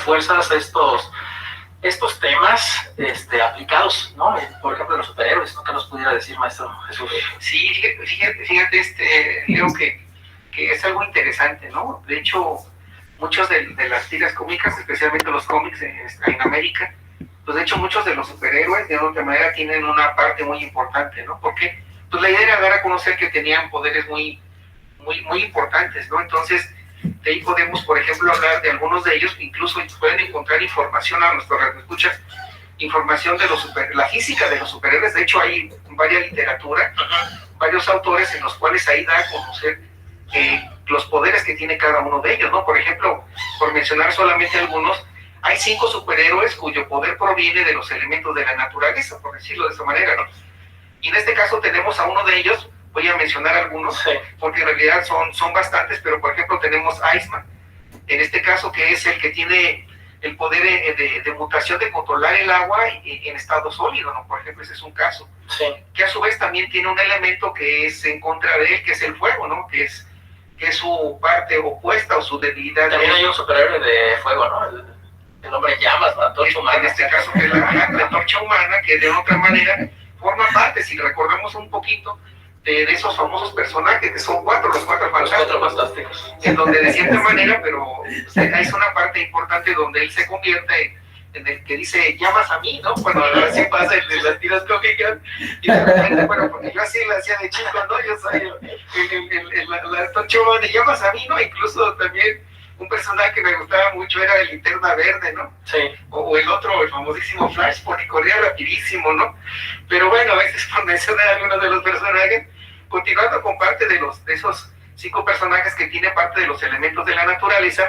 fuerzas estos temas aplicados, ¿no? Por ejemplo, los superhéroes, ¿no? ¿Qué nos pudiera decir, maestro Jesús? Sí, fíjate, Leo, que es algo interesante, ¿no? De hecho, muchos de las tiras cómicas, especialmente los cómics en América, pues de hecho muchos de los superhéroes de otra manera tienen una parte muy importante, ¿no? Porque pues la idea era dar a conocer que tenían poderes muy importantes, ¿no? Entonces, de ahí podemos, por ejemplo, hablar de algunos de ellos, incluso pueden encontrar información a nuestros radioescuchas, información de la física de los superhéroes. De hecho, hay varias literatura, varios autores en los cuales ahí da a conocer los poderes que tiene cada uno de ellos, ¿no? Por ejemplo, por mencionar solamente algunos, hay 5 superhéroes cuyo poder proviene de los elementos de la naturaleza, por decirlo de esa manera, ¿no? Y en este caso tenemos a uno de ellos, voy a mencionar algunos, sí, porque en realidad son bastantes, pero por ejemplo tenemos Iceman, en este caso que es el que tiene el poder de mutación de controlar el agua en estado sólido, ¿no? Por ejemplo, ese es un caso. Sí. Que a su vez también tiene un elemento que es en contra de él, que es el fuego, ¿no? Que es su parte opuesta o su debilidad. También hay un superhéroe de fuego, ¿no? El hombre llamas, la antorcha humana. En este caso, que es la antorcha humana, que de otra manera forma parte, si recordamos un poquito, de esos famosos personajes, que son los cuatro fantásticos, en donde de cierta manera, pero es una parte importante donde él se convierte en el que dice, llamas a mí, ¿no? Cuando así pasa en las tiras cómicas, y de repente, bueno, porque yo así lo hacía de chico, ¿no? Yo soy la antorcha humana, llamas a mí, ¿no? Incluso también un personaje que me gustaba mucho era el Linterna Verde, ¿no? Sí. O el otro, el famosísimo Flash, porque corría rapidísimo, ¿no? Pero bueno, a veces por mencionar algunos de los personajes, continuando con parte de esos 5 personajes que tienen parte de los elementos de la naturaleza,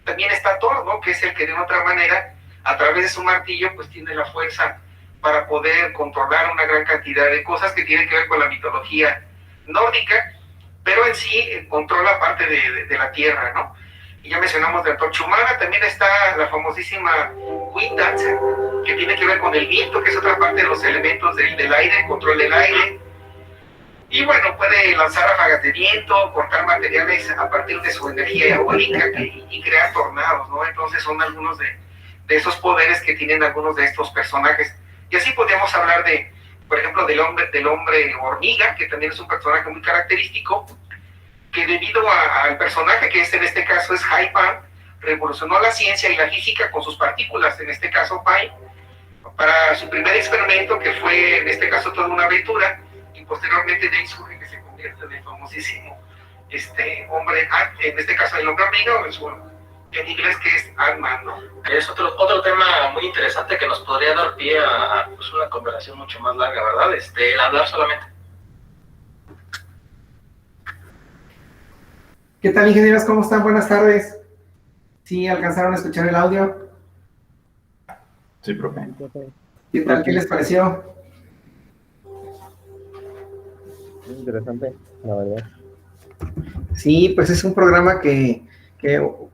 también está Thor, ¿no? Que es el que de otra manera, a través de su martillo, pues tiene la fuerza para poder controlar una gran cantidad de cosas que tienen que ver con la mitología nórdica, pero en sí controla parte de la tierra, ¿no? Y ya mencionamos de Antorcha Humana, también está la famosísima Wind Dancer, que tiene que ver con el viento, que es otra parte de los elementos del aire, el control del aire. Y bueno, puede lanzar ráfagas de viento, cortar materiales a partir de su energía eólica y crear tornados, ¿no? Entonces son algunos de esos poderes que tienen algunos de estos personajes. Y así podríamos hablar por ejemplo, del hombre hormiga, que también es un personaje muy característico, que debido al personaje que en este caso es Hai-Pan, revolucionó la ciencia y la física con sus partículas, en este caso Pai, para su primer experimento, que fue en este caso toda una aventura, y posteriormente de ahí surge que se convierte en el famosísimo hombre, en este caso el hombre hormiga, o en inglés que es Ant-Man, ¿no? Es otro tema muy interesante que nos podría dar pie a pues una conversación mucho más larga, ¿verdad? El hablar solamente. ¿Qué tal, ingenieros? ¿Cómo están? Buenas tardes. ¿Sí alcanzaron a escuchar el audio? Sí, profe. ¿Qué tal? ¿Qué les pareció? Muy interesante, la verdad. Sí, pues es un programa que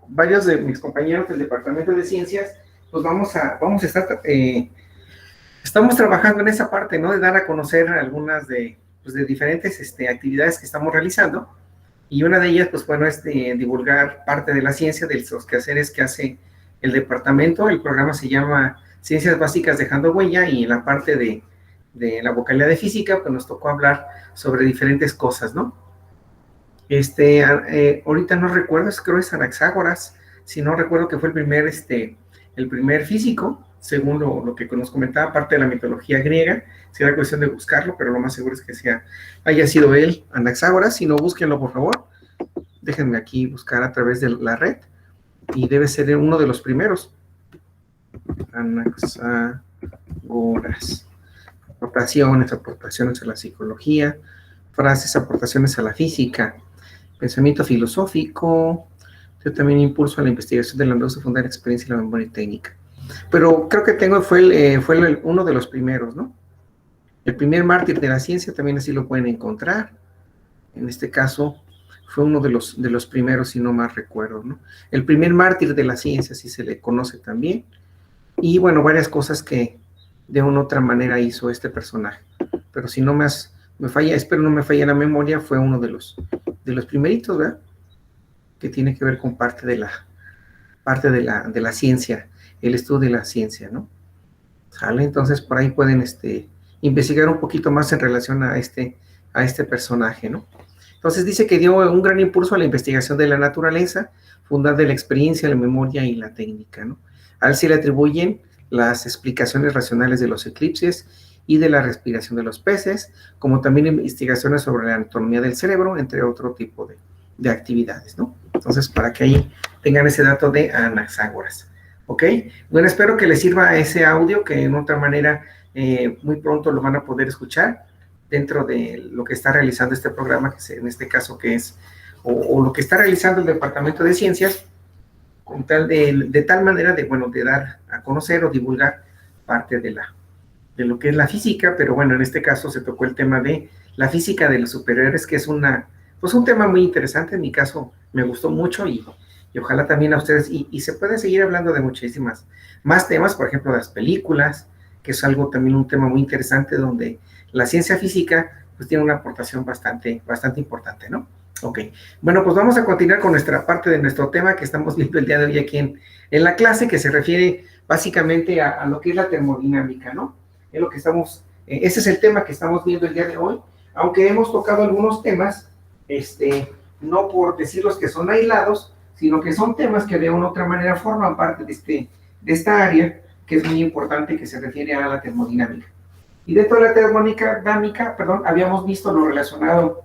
varios de mis compañeros del Departamento de Ciencias, pues vamos a estar, estamos trabajando en esa parte, ¿no? De dar a conocer algunas de diferentes actividades que estamos realizando. Y una de ellas, pues bueno, es divulgar parte de la ciencia, de los quehaceres que hace el departamento. El programa se llama Ciencias Básicas Dejando Huella, y en la parte de la vocalidad de física, pues nos tocó hablar sobre diferentes cosas, ¿no? Ahorita no recuerdo, creo que es Anaxágoras, si no recuerdo, que fue el primer físico, según lo que nos comentaba, parte de la mitología griega. Será cuestión de buscarlo, pero lo más seguro es que haya sido él, Anaxágoras. Si no, búsquenlo, por favor. Déjenme aquí buscar a través de la red, y debe ser uno de los primeros. Anaxágoras. Aportaciones a la psicología, frases, aportaciones a la física, pensamiento filosófico. Yo también impulso a la investigación de la neurociencia fundada en la experiencia y la memoria técnica. Pero creo que fue uno de los primeros, ¿no? El primer mártir de la ciencia, también así lo pueden encontrar. En este caso, fue uno de los primeros, si no más recuerdo, ¿no? El primer mártir de la ciencia, así se le conoce también. Y bueno, varias cosas que de una u otra manera hizo este personaje. Pero si no me falla, espero no me falle la memoria, fue uno de los primeritos, ¿verdad? Que tiene que ver con parte parte de la ciencia, el estudio de la ciencia, ¿no? ¿Sale? Entonces por ahí pueden investigar un poquito más en relación a este personaje, ¿no? Entonces dice que dio un gran impulso a la investigación de la naturaleza, fundada en la experiencia, la memoria y la técnica, ¿no? A él se le atribuyen las explicaciones racionales de los eclipses y de la respiración de los peces, como también investigaciones sobre la anatomía del cerebro, entre otro tipo de actividades, ¿no? Entonces, para que ahí tengan ese dato de Anaxágoras, ¿ok? Bueno, espero que les sirva ese audio, que en otra manera muy pronto lo van a poder escuchar dentro de lo que está realizando este programa, que en este caso que es, o lo que está realizando el Departamento de Ciencias, con tal de tal manera de dar a conocer o divulgar parte de lo que es la física, pero bueno, en este caso se tocó el tema de la física de los superhéroes, que es un tema muy interesante. En mi caso me gustó mucho y ojalá también a ustedes, y se puede seguir hablando de muchísimas más temas, por ejemplo, las películas, que es algo también un tema muy interesante donde la ciencia física pues tiene una aportación bastante importante, ¿no? Ok, bueno, pues vamos a continuar con nuestra parte de nuestro tema que estamos viendo el día de hoy aquí en la clase, que se refiere básicamente a lo que es la termodinámica, ¿no? Es lo que ese es el tema que estamos viendo el día de hoy, aunque hemos tocado algunos temas, no por decirlos que son aislados, sino que son temas que de una u otra manera forman parte de esta área, que es muy importante, que se refiere a la termodinámica. Y dentro de la termodinámica, habíamos visto lo relacionado,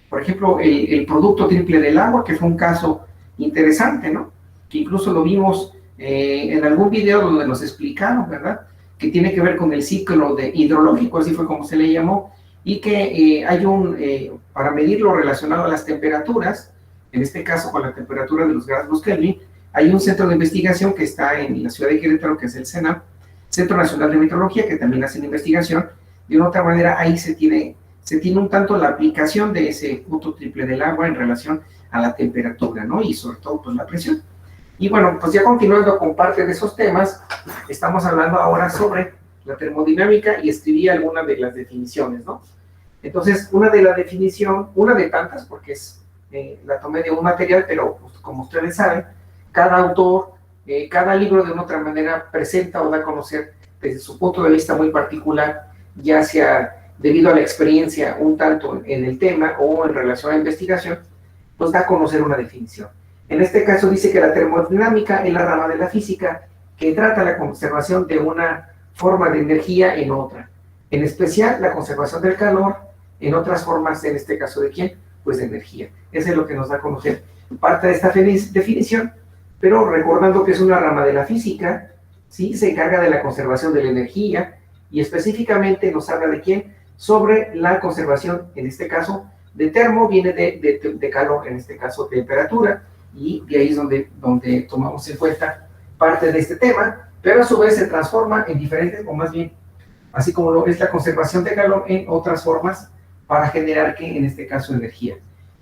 por ejemplo, el producto triple del agua, que fue un caso interesante, ¿no? Que incluso lo vimos en algún video donde nos explicaron, ¿verdad? Que tiene que ver con el ciclo hidrológico, así fue como se le llamó, y que hay para medir lo relacionado a las temperaturas, en este caso con la temperatura de los grados Kelvin, hay un centro de investigación que está en la ciudad de Querétaro, que es el CENAM, Centro Nacional de Meteorología, que también hace investigación. De una otra manera, ahí se tiene un tanto la aplicación de ese punto triple del agua en relación a la temperatura, ¿no? Y sobre todo, pues, la presión. Y bueno, pues ya continuando con parte de esos temas, estamos hablando ahora sobre la termodinámica y escribí algunas de las definiciones, ¿no? Entonces, una de tantas, porque la tomé de un material, pero pues, como ustedes saben, cada autor, cada libro de una otra manera presenta o da a conocer desde su punto de vista muy particular, ya sea debido a la experiencia un tanto en el tema o en relación a la investigación, pues da a conocer una definición. En este caso dice que la termodinámica es la rama de la física que trata la conservación de una forma de energía en otra, en especial la conservación del calor en otras formas, en este caso de ¿quién? Pues de energía. Eso es lo que nos da a conocer parte de esta definición, pero recordando que es una rama de la física, ¿sí? Se encarga de la conservación de la energía y específicamente nos habla de ¿quién? Sobre la conservación, en este caso, de termo, viene de calor, en este caso temperatura, y de ahí es donde tomamos en cuenta parte de este tema, pero a su vez se transforma en diferentes, o más bien, así como lo es la conservación de calor, en otras formas para generar, ¿qué? En este caso, energía.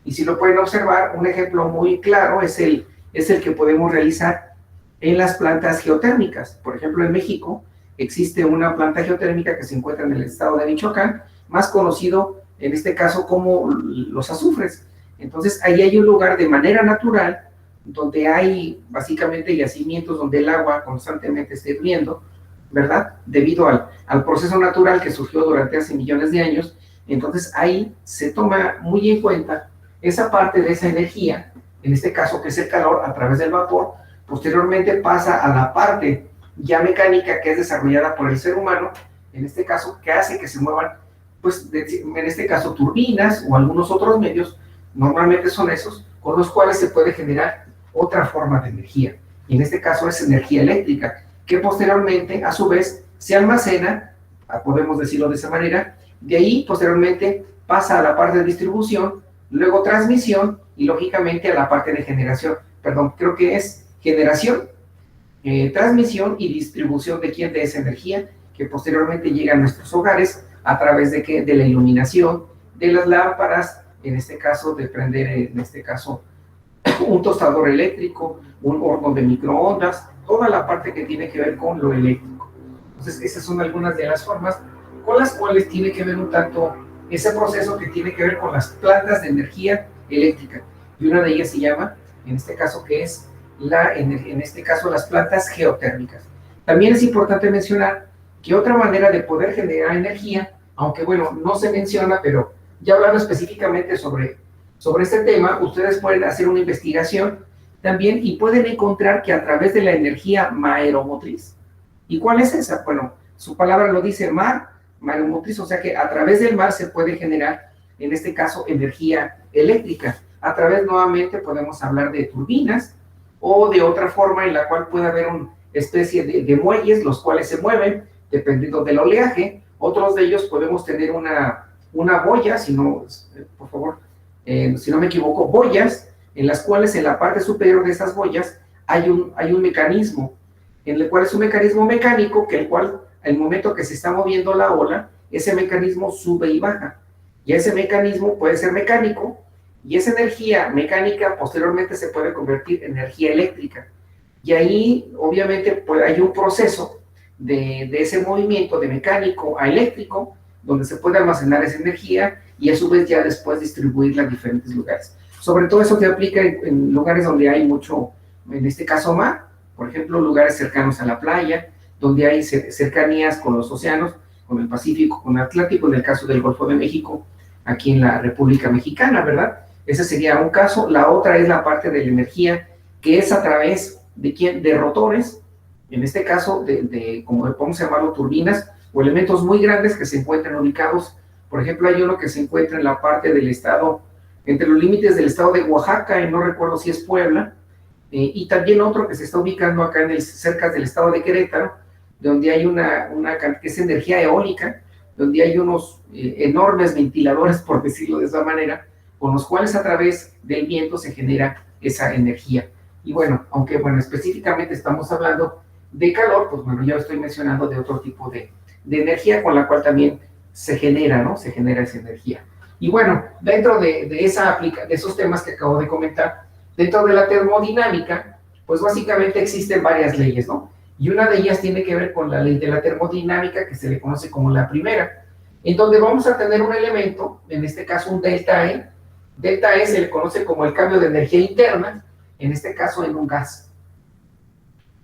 Y si lo pueden observar, un ejemplo muy claro es el que podemos realizar en las plantas geotérmicas. Por ejemplo, en México existe una planta geotérmica que se encuentra en el estado de Michoacán, más conocido en este caso como los azufres. Entonces, ahí hay un lugar de manera natural donde hay básicamente yacimientos donde el agua constantemente está hirviendo, ¿verdad? Debido al proceso natural que surgió durante hace millones de años. Entonces, ahí se toma muy en cuenta esa parte de esa energía, en este caso que es el calor a través del vapor, posteriormente pasa a la parte ya mecánica que es desarrollada por el ser humano, en este caso, que hace que se muevan, pues, en este caso, turbinas o algunos otros medios, normalmente son esos, con los cuales se puede generar otra forma de energía. Y en este caso es energía eléctrica, que posteriormente, a su vez, se almacena, podemos decirlo de esa manera, de ahí, posteriormente, pasa a la parte de distribución, luego transmisión, y lógicamente a la parte de generación. Perdón, creo que es generación, transmisión y distribución de esa energía, que posteriormente llega a nuestros hogares a través de la iluminación, de las lámparas, en este caso de prender, en este caso, un tostador eléctrico, un horno de microondas, toda la parte que tiene que ver con lo eléctrico. Entonces, esas son algunas de las formas con las cuales tiene que ver un tanto ese proceso que tiene que ver con las plantas de energía eléctrica. Y una de ellas se llama, en este caso, que es en este caso las plantas geotérmicas. También es importante mencionar que otra manera de poder generar energía, aunque bueno, no se menciona, pero ya hablando específicamente sobre este tema, ustedes pueden hacer una investigación también y pueden encontrar que a través de la energía mareomotriz. ¿Y cuál es esa? Bueno, su palabra lo dice, mareomotriz, o sea que a través del mar se puede generar, en este caso, energía eléctrica. A través, nuevamente, podemos hablar de turbinas o de otra forma en la cual puede haber una especie de muelles, los cuales se mueven dependiendo del oleaje. Otros de ellos podemos tener una boya, si no, por favor, si no me equivoco, boyas, en las cuales en la parte superior de esas boyas hay un mecanismo, en el cual es un mecanismo mecánico, que el cual, al momento que se está moviendo la ola, ese mecanismo sube y baja. Y ese mecanismo puede ser mecánico, y esa energía mecánica posteriormente se puede convertir en energía eléctrica. Y ahí, obviamente, pues, hay un proceso de ese movimiento de mecánico a eléctrico, donde se puede almacenar esa energía y a su vez ya después distribuirla en diferentes lugares. Sobre todo eso se aplica en lugares donde hay mucho, en este caso mar, por ejemplo, lugares cercanos a la playa, donde hay cercanías con los océanos, con el Pacífico, con el Atlántico, en el caso del Golfo de México, aquí en la República Mexicana, ¿verdad? Ese sería un caso. La otra es la parte de la energía, que es a través de rotores, en este caso, como podemos llamarlo, turbinas, o elementos muy grandes que se encuentran ubicados. Por ejemplo, hay uno que se encuentra en la parte del estado, entre los límites del estado de Oaxaca, y no recuerdo si es Puebla, y también otro que se está ubicando acá cerca del estado de Querétaro, donde hay que es energía eólica, donde hay unos enormes ventiladores, por decirlo de esa manera, con los cuales a través del viento se genera esa energía. Y bueno, aunque bueno, específicamente estamos hablando de calor, pues bueno, ya estoy mencionando de otro tipo de energía con la cual también se genera, ¿no? Se genera esa energía. Y bueno, dentro de esos temas que acabo de comentar, dentro de la termodinámica, pues básicamente existen varias leyes, ¿no? Y una de ellas tiene que ver con la ley de la termodinámica, que se le conoce como la primera, en donde vamos a tener un elemento, en este caso un delta E. Delta E se le conoce como el cambio de energía interna, en este caso en un gas.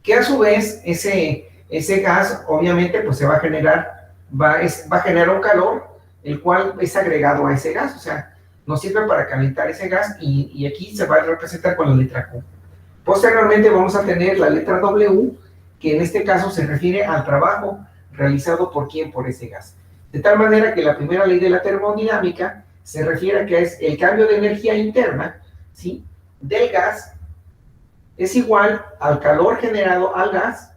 Que a su vez, ese gas, obviamente, pues se va a generar, va a generar un calor, el cual es agregado a ese gas, o sea, nos sirve para calentar ese gas, y aquí se va a representar con la letra Q. Posteriormente vamos a tener la letra W, que en este caso se refiere al trabajo realizado por quién, por ese gas. De tal manera que la primera ley de la termodinámica se refiere a que es el cambio de energía interna, ¿sí?, del gas es igual al calor generado al gas,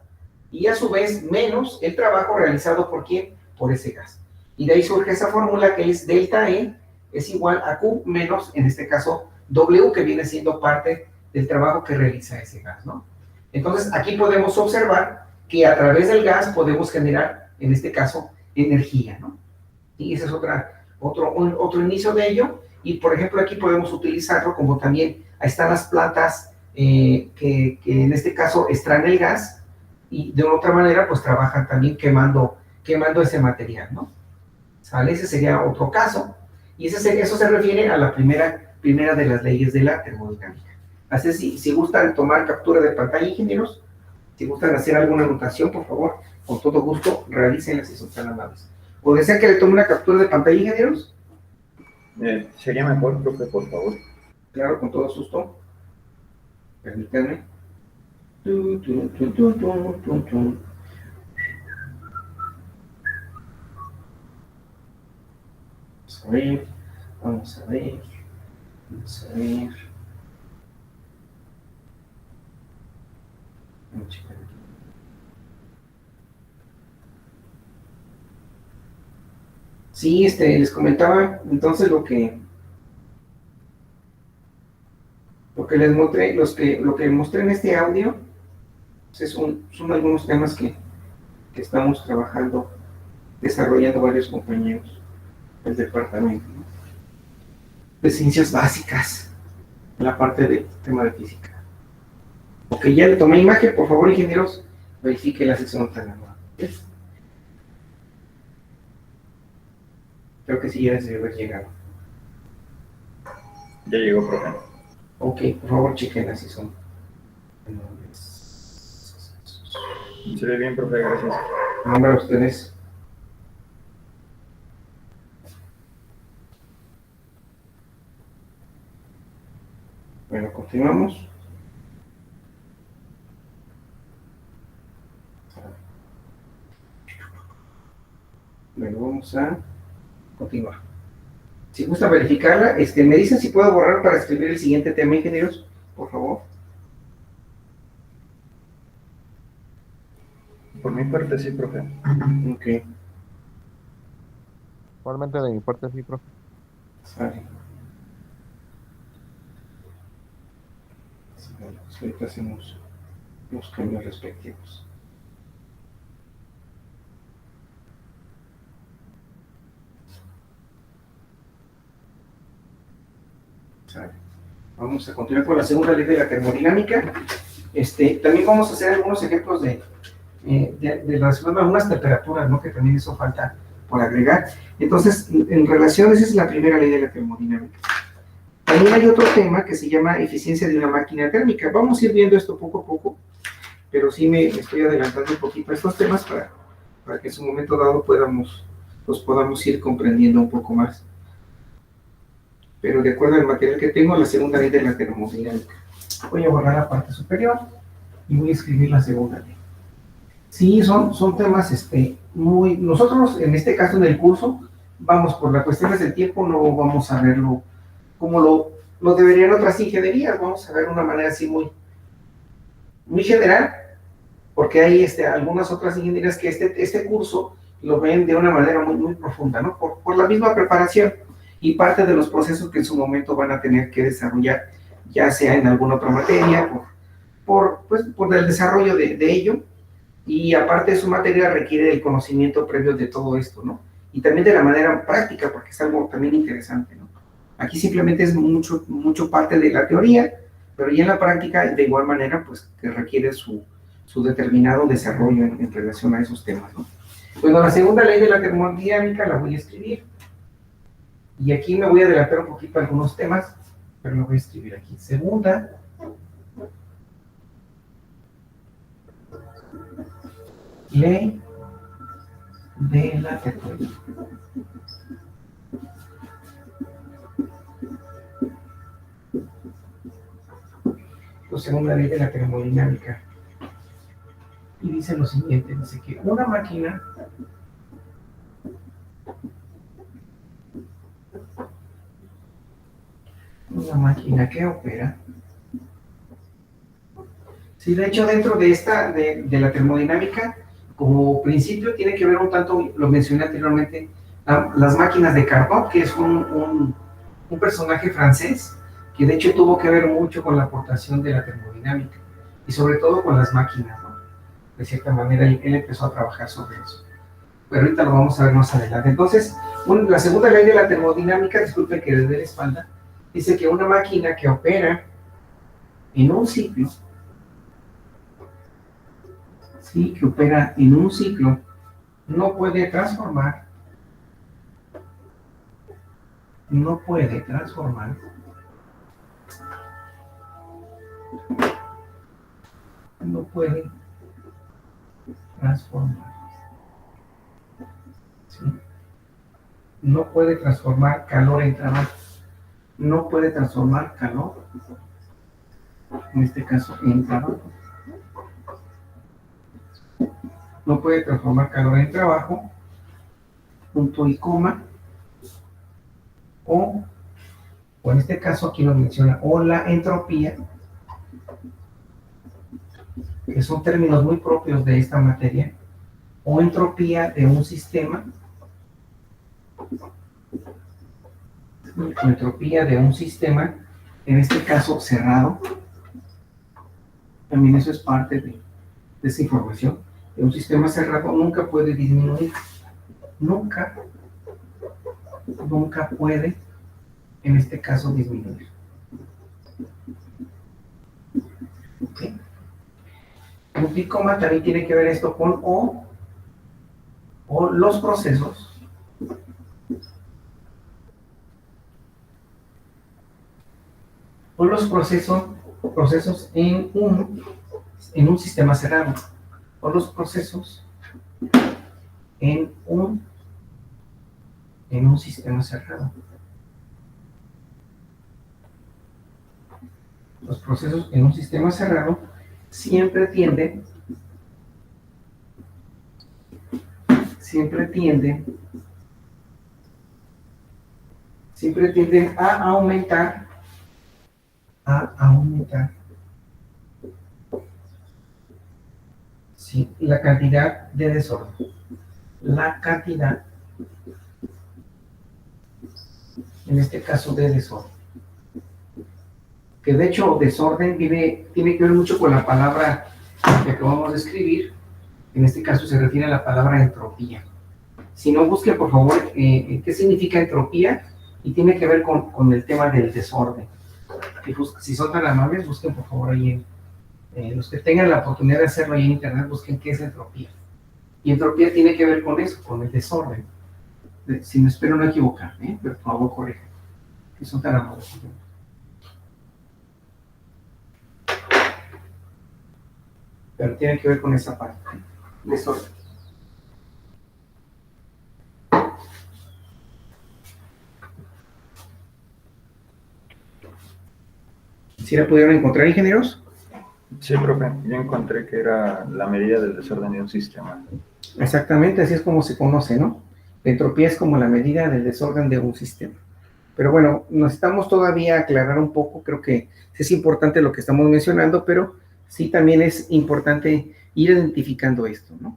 y a su vez menos el trabajo realizado por quién, por ese gas. Y de ahí surge esa fórmula que es delta E es igual a Q menos, en este caso, W, que viene siendo parte del trabajo que realiza ese gas, ¿no? Entonces, aquí podemos observar que a través del gas podemos generar, en este caso, energía, ¿no? Y ese es otro inicio de ello. Y, por ejemplo, aquí podemos utilizarlo como también, ahí están las plantas que en este caso extraen el gas, y de otra manera, pues trabajan también quemando ese material, ¿no? ¿Sale? Ese sería otro caso. Y eso se refiere a la primera de las leyes de la termodinámica. Así es, si gustan tomar captura de pantalla, ingenieros, si gustan hacer alguna anotación, por favor, con todo gusto, realícenla si son tan amables. ¿O desean que le tome una captura de pantalla, ingenieros? Sería mejor, profe, por favor. Claro, con todo gusto. Permítanme. Vamos a ver. Sí, les comentaba entonces lo que les mostré, lo que mostré en este audio, pues son algunos temas que estamos trabajando, desarrollando varios compañeros del departamento, ¿no?, de ciencias básicas, en la parte del tema de física. Ok, ya le tomé imagen, por favor, ingenieros, verifique si son tan amables. Creo que sí, ya debe haber llegado. Ya llegó, profe. Ok, por favor, chequen si son Se ve bien, profe, gracias. Nombre a ustedes. Bueno, continuamos. Bueno, vamos a continuar. Si gusta verificarla, me dicen si puedo borrar para escribir el siguiente tema, ingenieros, por favor. Por mi parte, sí, profe. Ok, Igualmente de mi parte sí, profe. sale. Sale, pues ahorita hacemos los cambios respectivos. Sale. Vamos a continuar con la segunda ley de la termodinámica. También vamos a hacer algunos ejemplos de relacionando algunas temperaturas, ¿no? Que también eso falta por agregar. Entonces, en relación, esa es la primera ley de la termodinámica. También hay otro tema que se llama eficiencia de una máquina térmica. Vamos a ir viendo esto poco a poco, pero sí me estoy adelantando un poquito a estos temas para que en su momento dado los podamos ir comprendiendo un poco más. Pero de acuerdo al material que tengo, la segunda ley de la termodinámica. Voy a borrar la parte superior y voy a escribir la segunda ley. Sí, son temas muy... Nosotros, en este caso, en el curso, vamos por las cuestiones del tiempo, no vamos a verlo como lo deberían otras ingenierías, vamos a ver de una manera así muy general, porque hay algunas otras ingenierías que este curso lo ven de una manera muy profunda, ¿no? Por la misma preparación y parte de los procesos que en su momento van a tener que desarrollar, ya sea en alguna otra materia, por el desarrollo de ello, y aparte de su materia requiere el conocimiento previo de todo esto, ¿no? Y también de la manera práctica, porque es algo también interesante, ¿no? Aquí simplemente es mucho parte de la teoría, pero ya en la práctica, de igual manera, pues que requiere su determinado desarrollo en relación a esos temas, ¿no? Bueno, la segunda ley de la termodinámica la voy a escribir, y aquí me voy a adelantar un poquito a algunos temas, pero lo voy a escribir aquí. Segunda ley de la termodinámica. La segunda ley de la termodinámica. Y dice lo siguiente, dice que una máquina que opera. Sí, de hecho, dentro de la termodinámica, como principio, tiene que ver un tanto, lo mencioné anteriormente, las máquinas de Carnot, que es un personaje francés, que de hecho tuvo que ver mucho con la aportación de la termodinámica, y sobre todo con las máquinas, ¿no? De cierta manera, él empezó a trabajar sobre eso. Pero ahorita lo vamos a ver más adelante. Entonces, la segunda ley de la termodinámica, disculpen que desde la espalda, dice que una máquina que opera en un ciclo, no puede transformar ¿sí? No puede transformar calor en trabajo, no puede transformar calor, en este caso, en trabajo. No puede transformar calor en trabajo, punto y coma, o en este caso aquí lo menciona, o la entropía, que son términos muy propios de esta materia, o entropía de un sistema, en este caso cerrado, también eso es parte de esa información. De un sistema cerrado nunca puede disminuir, nunca puede, en este caso, disminuir. ¿Sí? Punto y coma también tiene que ver esto con o los procesos procesos en un en un sistema cerrado, o los procesos en un sistema cerrado. Los procesos en un sistema cerrado siempre tienden a aumentar sí, la cantidad de desorden. La cantidad, en este caso, de desorden. Que de hecho, desorden tiene que ver mucho con la palabra que acabamos de escribir. En este caso se refiere a la palabra entropía. Si no, busquen por favor qué significa entropía y tiene que ver con el tema del desorden. Si son tan amables, busquen por favor ahí los que tengan la oportunidad de hacerlo ahí en internet, busquen qué es entropía. Y entropía tiene que ver con eso, con el desorden. Si me espero no equivocarme, pero por favor corrijan. Si son tan amables. Pero tiene que ver con esa parte. Desorden. ¿Sí la pudieron encontrar, ingenieros? Sí, profe, yo encontré que era la medida del desorden de un sistema. Exactamente, así es como se conoce, ¿no? La entropía es como la medida del desorden de un sistema. Pero bueno, necesitamos todavía aclarar un poco, creo que es importante lo que estamos mencionando, pero sí también es importante ir identificando esto, ¿no?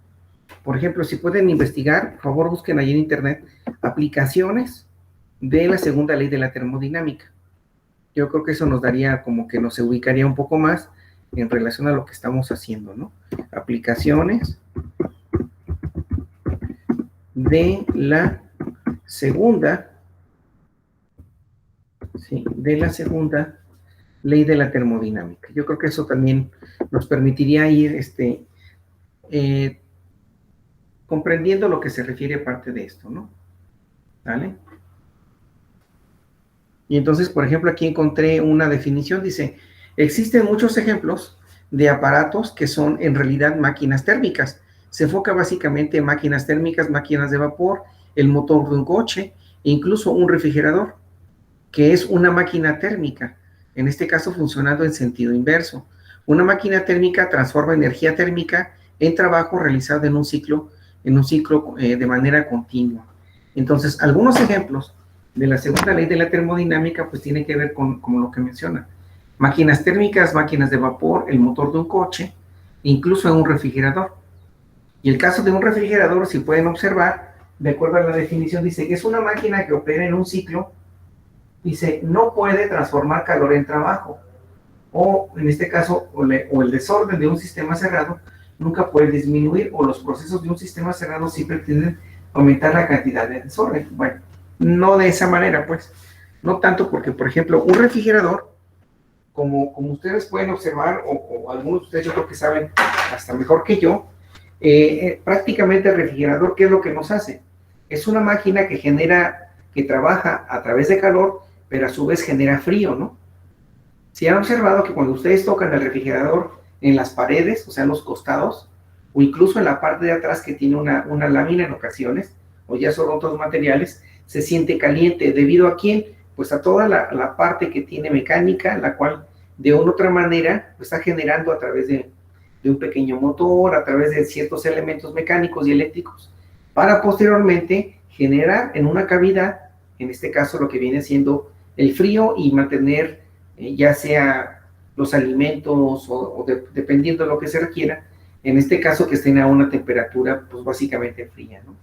Por ejemplo, si pueden investigar, por favor busquen ahí en internet aplicaciones de la segunda ley de la termodinámica. Yo creo que eso nos daría como que nos ubicaría un poco más en relación a lo que estamos haciendo, ¿no? Aplicaciones de la segunda, sí, de la segunda ley de la termodinámica. Yo creo que eso también nos permitiría ir comprendiendo lo que se refiere a parte de esto, ¿no? ¿Vale? Y entonces, por ejemplo, aquí encontré una definición, dice, existen muchos ejemplos de aparatos que son en realidad máquinas térmicas. Se enfoca básicamente en máquinas térmicas, máquinas de vapor, el motor de un coche, e incluso un refrigerador, que es una máquina térmica, en este caso funcionando en sentido inverso. Una máquina térmica transforma energía térmica en trabajo realizado en un ciclo de manera continua. Entonces, algunos ejemplos de la segunda ley de la termodinámica, pues tiene que ver con lo que menciona. Máquinas térmicas, máquinas de vapor, el motor de un coche, incluso en un refrigerador. Y el caso de un refrigerador, si pueden observar, de acuerdo a la definición, dice que es una máquina que opera en un ciclo, dice, no puede transformar calor en trabajo. O, en este caso, o el desorden de un sistema cerrado, nunca puede disminuir, o los procesos de un sistema cerrado siempre tienden a aumentar la cantidad de desorden. Bueno, no de esa manera, pues. No tanto porque, por ejemplo, un refrigerador, como ustedes pueden observar, o algunos de ustedes yo creo que saben hasta mejor que yo, prácticamente el refrigerador, ¿qué es lo que nos hace? Es una máquina que trabaja a través de calor, pero a su vez genera frío, ¿no? Si han observado que cuando ustedes tocan el refrigerador en las paredes, o sea, en los costados, o incluso en la parte de atrás que tiene una lámina en ocasiones, o ya son otros materiales, se siente caliente. ¿Debido a quién? Pues a toda la parte que tiene mecánica, la cual de una u otra manera pues, está generando a través de un pequeño motor, a través de ciertos elementos mecánicos y eléctricos, para posteriormente generar en una cavidad, en este caso lo que viene siendo el frío y mantener ya sea los alimentos o dependiendo de lo que se requiera, en este caso que estén a una temperatura pues básicamente fría, ¿no?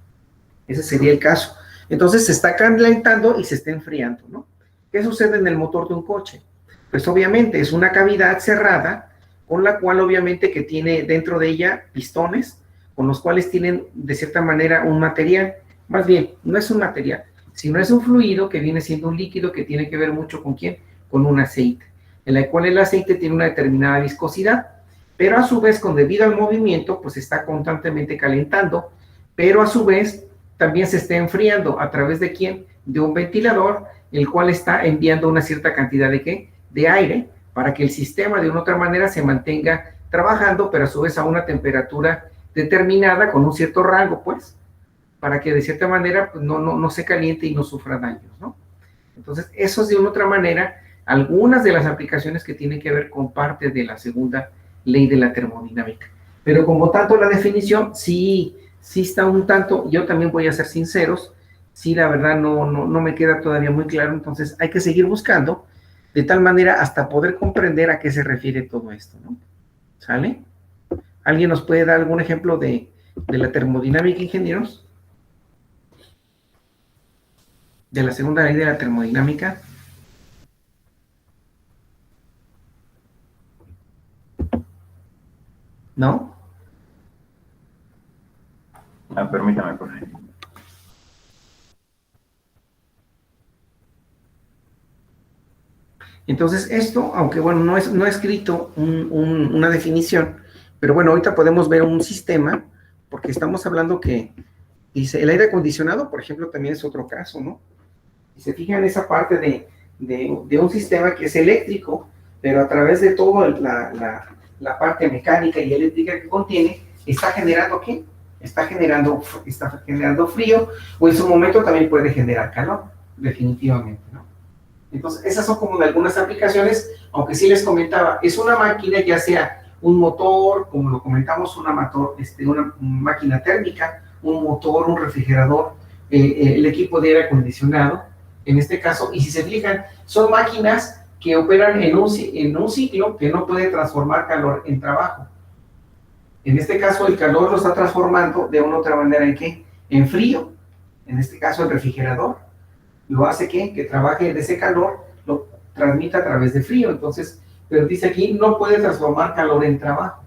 Ese sería el caso. Entonces se está calentando y se está enfriando, ¿no? ¿Qué sucede en el motor de un coche? Pues obviamente es una cavidad cerrada con la cual obviamente que tiene dentro de ella pistones con los cuales tienen de cierta manera un material, más bien no es un material, sino es un fluido que viene siendo un líquido que tiene que ver mucho con ¿quién? Con un aceite, en la cual el aceite tiene una determinada viscosidad, pero a su vez debido al movimiento pues está constantemente calentando, pero a su vez también se está enfriando a través de ¿quién? De un ventilador, el cual está enviando una cierta cantidad de ¿qué? De aire, para que el sistema de una otra manera se mantenga trabajando, pero a su vez a una temperatura determinada con un cierto rango, pues, para que de cierta manera pues, no se caliente y no sufra daños, ¿no? Entonces, eso es de una otra manera algunas de las aplicaciones que tienen que ver con parte de la segunda ley de la termodinámica. Pero como tanto la definición, sí está un tanto, yo también voy a ser sinceros, sí la verdad no me queda todavía muy claro, entonces hay que seguir buscando de tal manera hasta poder comprender a qué se refiere todo esto, ¿no? ¿Sale? ¿Alguien nos puede dar algún ejemplo de la termodinámica, ingenieros? De la segunda ley de la termodinámica. ¿No? Permítame, por favor. Entonces esto, aunque bueno, no he escrito una definición, pero bueno, ahorita podemos ver un sistema, porque estamos hablando que, dice, el aire acondicionado, por ejemplo, también es otro caso, ¿no? Y se fijan en esa parte de un sistema que es eléctrico, pero a través de toda la parte mecánica y eléctrica que contiene, ¿está generando qué? Está generando frío, o en su momento también puede generar calor, definitivamente, ¿no? Entonces, esas son como de algunas aplicaciones, aunque sí les comentaba, es una máquina, ya sea un motor, como lo comentamos, una máquina térmica, un motor, un refrigerador, el equipo de aire acondicionado, en este caso, y si se fijan, son máquinas que operan en un ciclo que no puede transformar calor en trabajo. En este caso, el calor lo está transformando de una u otra manera en ¿qué? En frío, en este caso el refrigerador, lo hace que trabaje de ese calor, lo transmita a través de frío, entonces, pero dice aquí, no puede transformar calor en trabajo.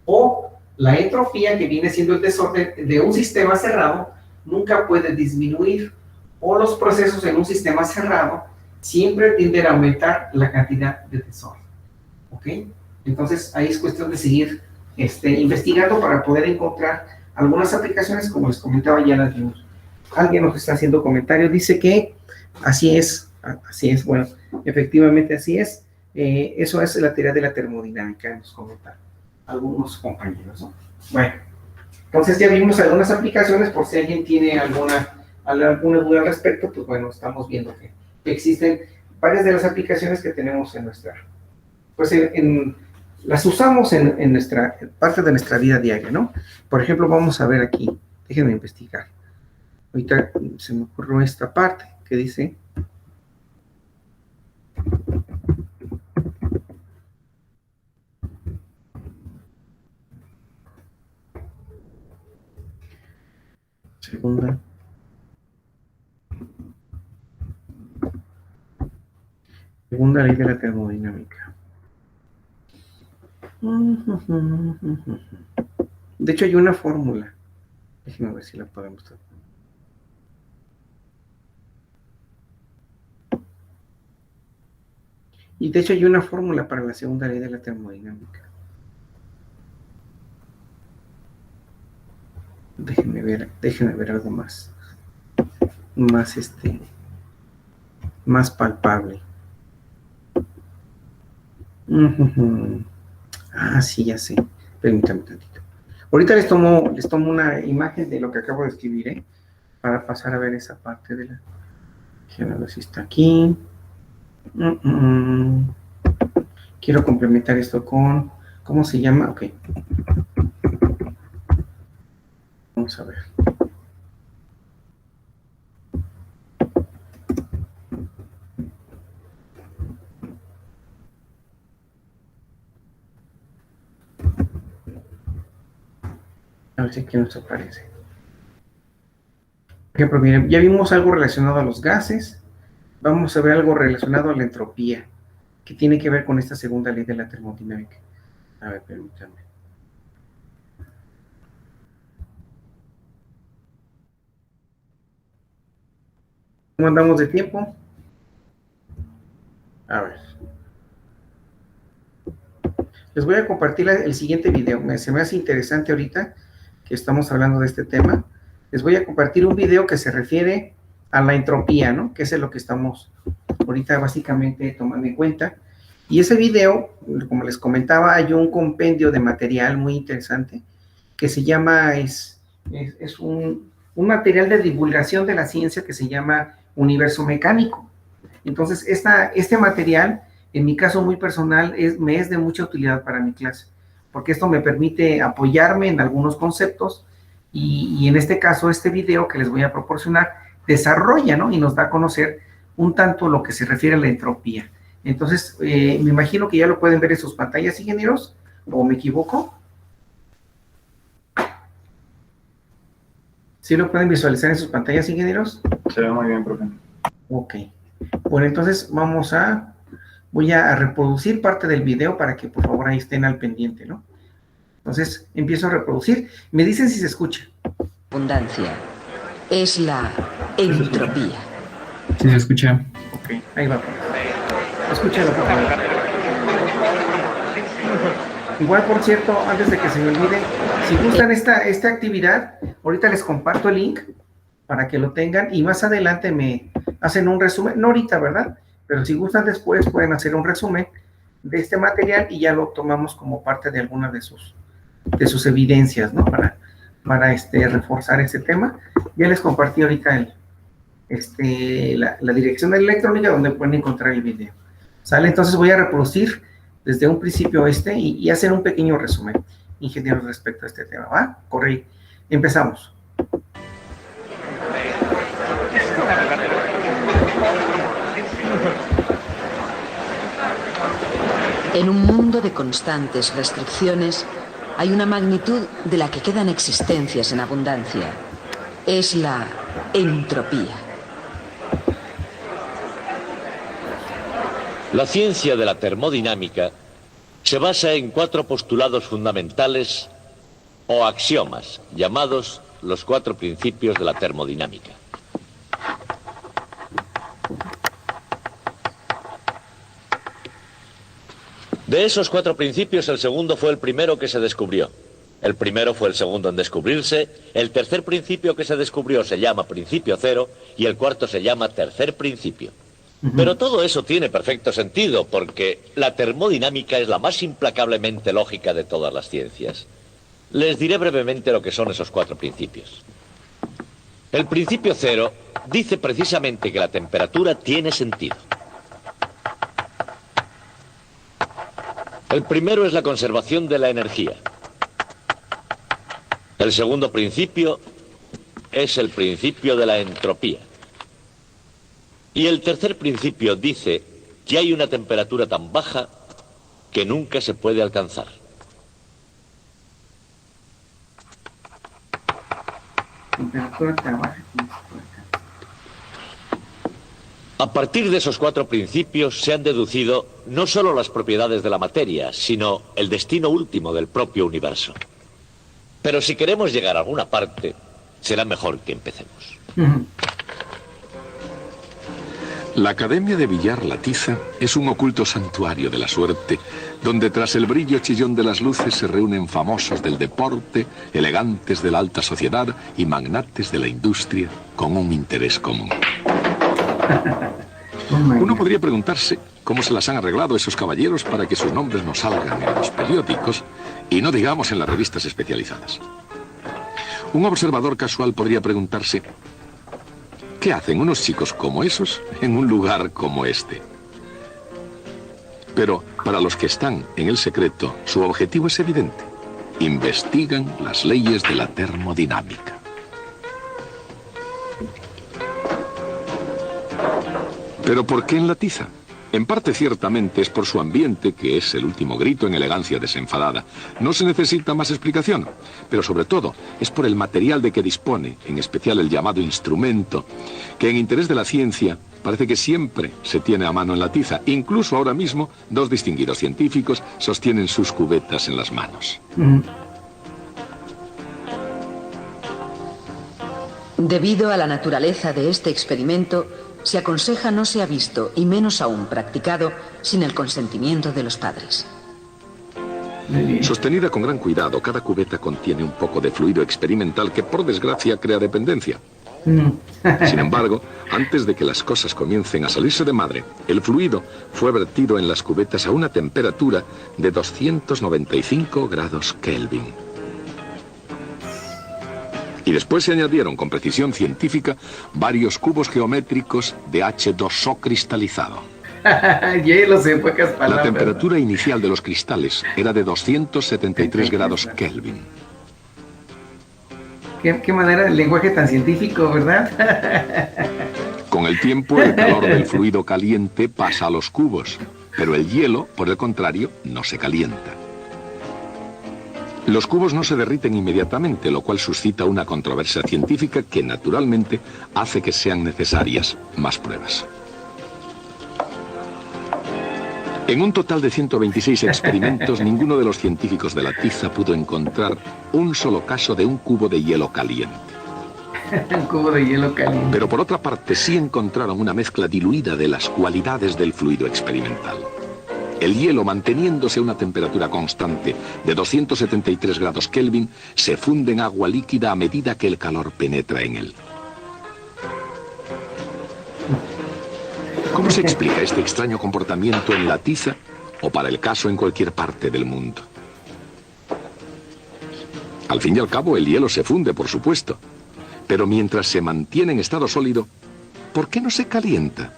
O la entropía, que viene siendo el desorden de un sistema cerrado, nunca puede disminuir, o los procesos en un sistema cerrado siempre tienden a aumentar la cantidad de desorden, ¿ok? Entonces, ahí es cuestión de seguir investigando para poder encontrar algunas aplicaciones, como les comentaba, ya las vimos. Alguien nos está haciendo comentarios, dice que así es, bueno, efectivamente así es, eso es la teoría de la termodinámica, nos comentan algunos compañeros, ¿no? Bueno, entonces ya vimos algunas aplicaciones, por si alguien tiene alguna duda al respecto, pues bueno, estamos viendo que existen varias de las aplicaciones que tenemos en nuestra, pues las usamos en nuestra parte de nuestra vida diaria, ¿no? Por ejemplo, vamos a ver aquí, déjenme investigar. Ahorita se me ocurrió esta parte que dice, segunda ley de la termodinámica. De hecho, hay una fórmula. Déjenme ver si la podemos tratar. Y de hecho hay una fórmula para la segunda ley de la termodinámica. Déjenme ver algo más palpable. Ah, sí, ya sé. Permítanme tantito. Ahorita les tomo una imagen de lo que acabo de escribir, para pasar a ver esa parte de la... Quiero ver si está aquí. Quiero complementar esto con... ¿Cómo se llama? Ok. Vamos a ver. A ver si aquí nos aparece. Por ejemplo, miren, ya vimos algo relacionado a los gases. Vamos a ver algo relacionado a la entropía, que tiene que ver con esta segunda ley de la termodinámica. A ver, permítanme. ¿Cómo andamos de tiempo? A ver. Les voy a compartir el siguiente video. Se me hace interesante ahorita que estamos hablando de este tema. Les voy a compartir un video que se refiere a la entropía, ¿no? Que es lo que estamos ahorita básicamente tomando en cuenta. Y ese video, como les comentaba, hay un compendio de material muy interesante que se llama, es un material de divulgación de la ciencia que se llama Universo Mecánico. Entonces, este material, en mi caso muy personal, me es de mucha utilidad para mi clase, porque esto me permite apoyarme en algunos conceptos y en este caso, este video que les voy a proporcionar desarrolla, ¿no? Y nos da a conocer un tanto lo que se refiere a la entropía. Entonces, me imagino que ya lo pueden ver en sus pantallas, ingenieros, ¿o me equivoco? ¿Sí lo pueden visualizar en sus pantallas, ingenieros? Se ve muy bien, profe. Ok. Bueno, entonces voy a reproducir parte del video para que por favor ahí estén al pendiente, ¿no? Entonces, empiezo a reproducir. Me dicen si se escucha. Abundancia es la entropía. Sí, se escucha. Ok, ahí va. Escúchalo, por favor. Igual, por cierto, antes de que se me olvide, si gustan esta actividad, ahorita les comparto el link para que lo tengan y más adelante me hacen un resumen, no ahorita, ¿verdad? Pero si gustan después pueden hacer un resumen de este material y ya lo tomamos como parte de alguna de sus evidencias, ¿no? Para reforzar este tema. Ya les compartí ahorita la dirección electrónica donde pueden encontrar el video. ¿Sale? Entonces voy a reproducir desde un principio y hacer un pequeño resumen, ingenieros, respecto a este tema, ¿va? Corre, empezamos. En un mundo de constantes restricciones, hay una magnitud de la que quedan existencias en abundancia. Es la entropía. La ciencia de la termodinámica se basa en 4 postulados fundamentales o axiomas, llamados los 4 principios de la termodinámica. De esos 4 principios, el segundo fue el primero que se descubrió. El primero fue el segundo en descubrirse, el tercer principio que se descubrió se llama principio cero y el cuarto se llama tercer principio. Pero todo eso tiene perfecto sentido porque la termodinámica es la más implacablemente lógica de todas las ciencias. Les diré brevemente lo que son esos 4 principios. El principio cero dice precisamente que la temperatura tiene sentido. El primero es la conservación de la energía. El segundo principio es el principio de la entropía. Y el tercer principio dice que hay una temperatura tan baja que nunca se puede alcanzar. A partir de esos 4 principios se han deducido no solo las propiedades de la materia, sino el destino último del propio universo. Pero si queremos llegar a alguna parte, será mejor que empecemos. La Academia de Villar La Tiza es un oculto santuario de la suerte, donde tras el brillo chillón de las luces se reúnen famosos del deporte, elegantes de la alta sociedad y magnates de la industria con un interés común. Uno podría preguntarse cómo se las han arreglado esos caballeros para que sus nombres no salgan en los periódicos y no digamos en las revistas especializadas. Un observador casual podría preguntarse: ¿qué hacen unos chicos como esos en un lugar como este? Pero para los que están en el secreto, su objetivo es evidente. Investigan las leyes de la termodinámica. ¿Pero por qué en La Tiza? En parte ciertamente es por su ambiente, que es el último grito en elegancia desenfadada. No se necesita más explicación, pero sobre todo es por el material de que dispone, en especial el llamado instrumento, que en interés de la ciencia parece que siempre se tiene a mano en La Tiza. Incluso ahora mismo, 2 distinguidos científicos sostienen sus cubetas en las manos. Debido a la naturaleza de este experimento, se aconseja no sea visto, y menos aún practicado, sin el consentimiento de los padres. Sostenida con gran cuidado, cada cubeta contiene un poco de fluido experimental que, por desgracia, crea dependencia. Sin embargo, antes de que las cosas comiencen a salirse de madre, el fluido fue vertido en las cubetas a una temperatura de 295 grados Kelvin. Y después se añadieron con precisión científica varios cubos geométricos de H2O cristalizado. Hielos en pocas palabras. La temperatura inicial de los cristales era de 273 grados Kelvin. ¿Qué manera de lenguaje tan científico, ¿verdad? Con el tiempo, el calor del fluido caliente pasa a los cubos, pero el hielo, por el contrario, no se calienta. Los cubos no se derriten inmediatamente, lo cual suscita una controversia científica que, naturalmente, hace que sean necesarias más pruebas. En un total de 126 experimentos, ninguno de los científicos de la tiza pudo encontrar un solo caso de un cubo de hielo caliente. Un cubo de hielo caliente. Pero por otra parte, sí encontraron una mezcla diluida de las cualidades del fluido experimental. El hielo, manteniéndose a una temperatura constante de 273 grados Kelvin, se funde en agua líquida a medida que el calor penetra en él. ¿Cómo se explica este extraño comportamiento en la tiza o, para el caso, en cualquier parte del mundo? Al fin y al cabo, el hielo se funde, por supuesto. Pero mientras se mantiene en estado sólido, ¿por qué no se calienta?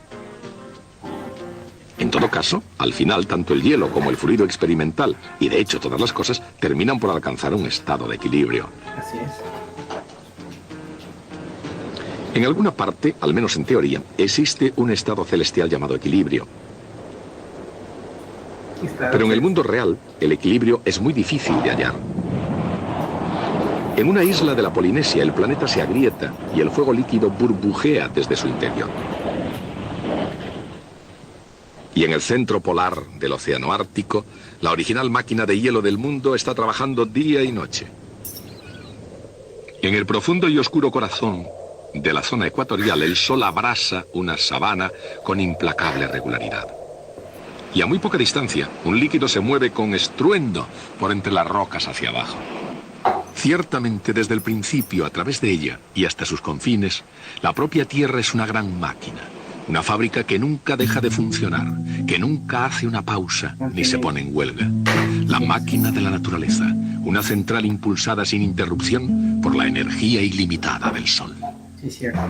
En todo caso, al final, tanto el hielo como el fluido experimental, y de hecho todas las cosas, terminan por alcanzar un estado de equilibrio. Así es. En alguna parte, al menos en teoría, existe un estado celestial llamado equilibrio. Pero en el mundo real, el equilibrio es muy difícil de hallar. En una isla de la Polinesia, el planeta se agrieta y el fuego líquido burbujea desde su interior. Y en el centro polar del océano Ártico, la original máquina de hielo del mundo está trabajando día y noche. En el profundo y oscuro corazón de la zona ecuatorial, el sol abrasa una sabana con implacable regularidad. Y a muy poca distancia, un líquido se mueve con estruendo por entre las rocas hacia abajo. Ciertamente, desde el principio, a través de ella y hasta sus confines, la propia Tierra es una gran máquina. Una fábrica que nunca deja de funcionar, que nunca hace una pausa ni se pone en huelga. La máquina de la naturaleza, una central impulsada sin interrupción por la energía ilimitada del sol. Sí, cierto.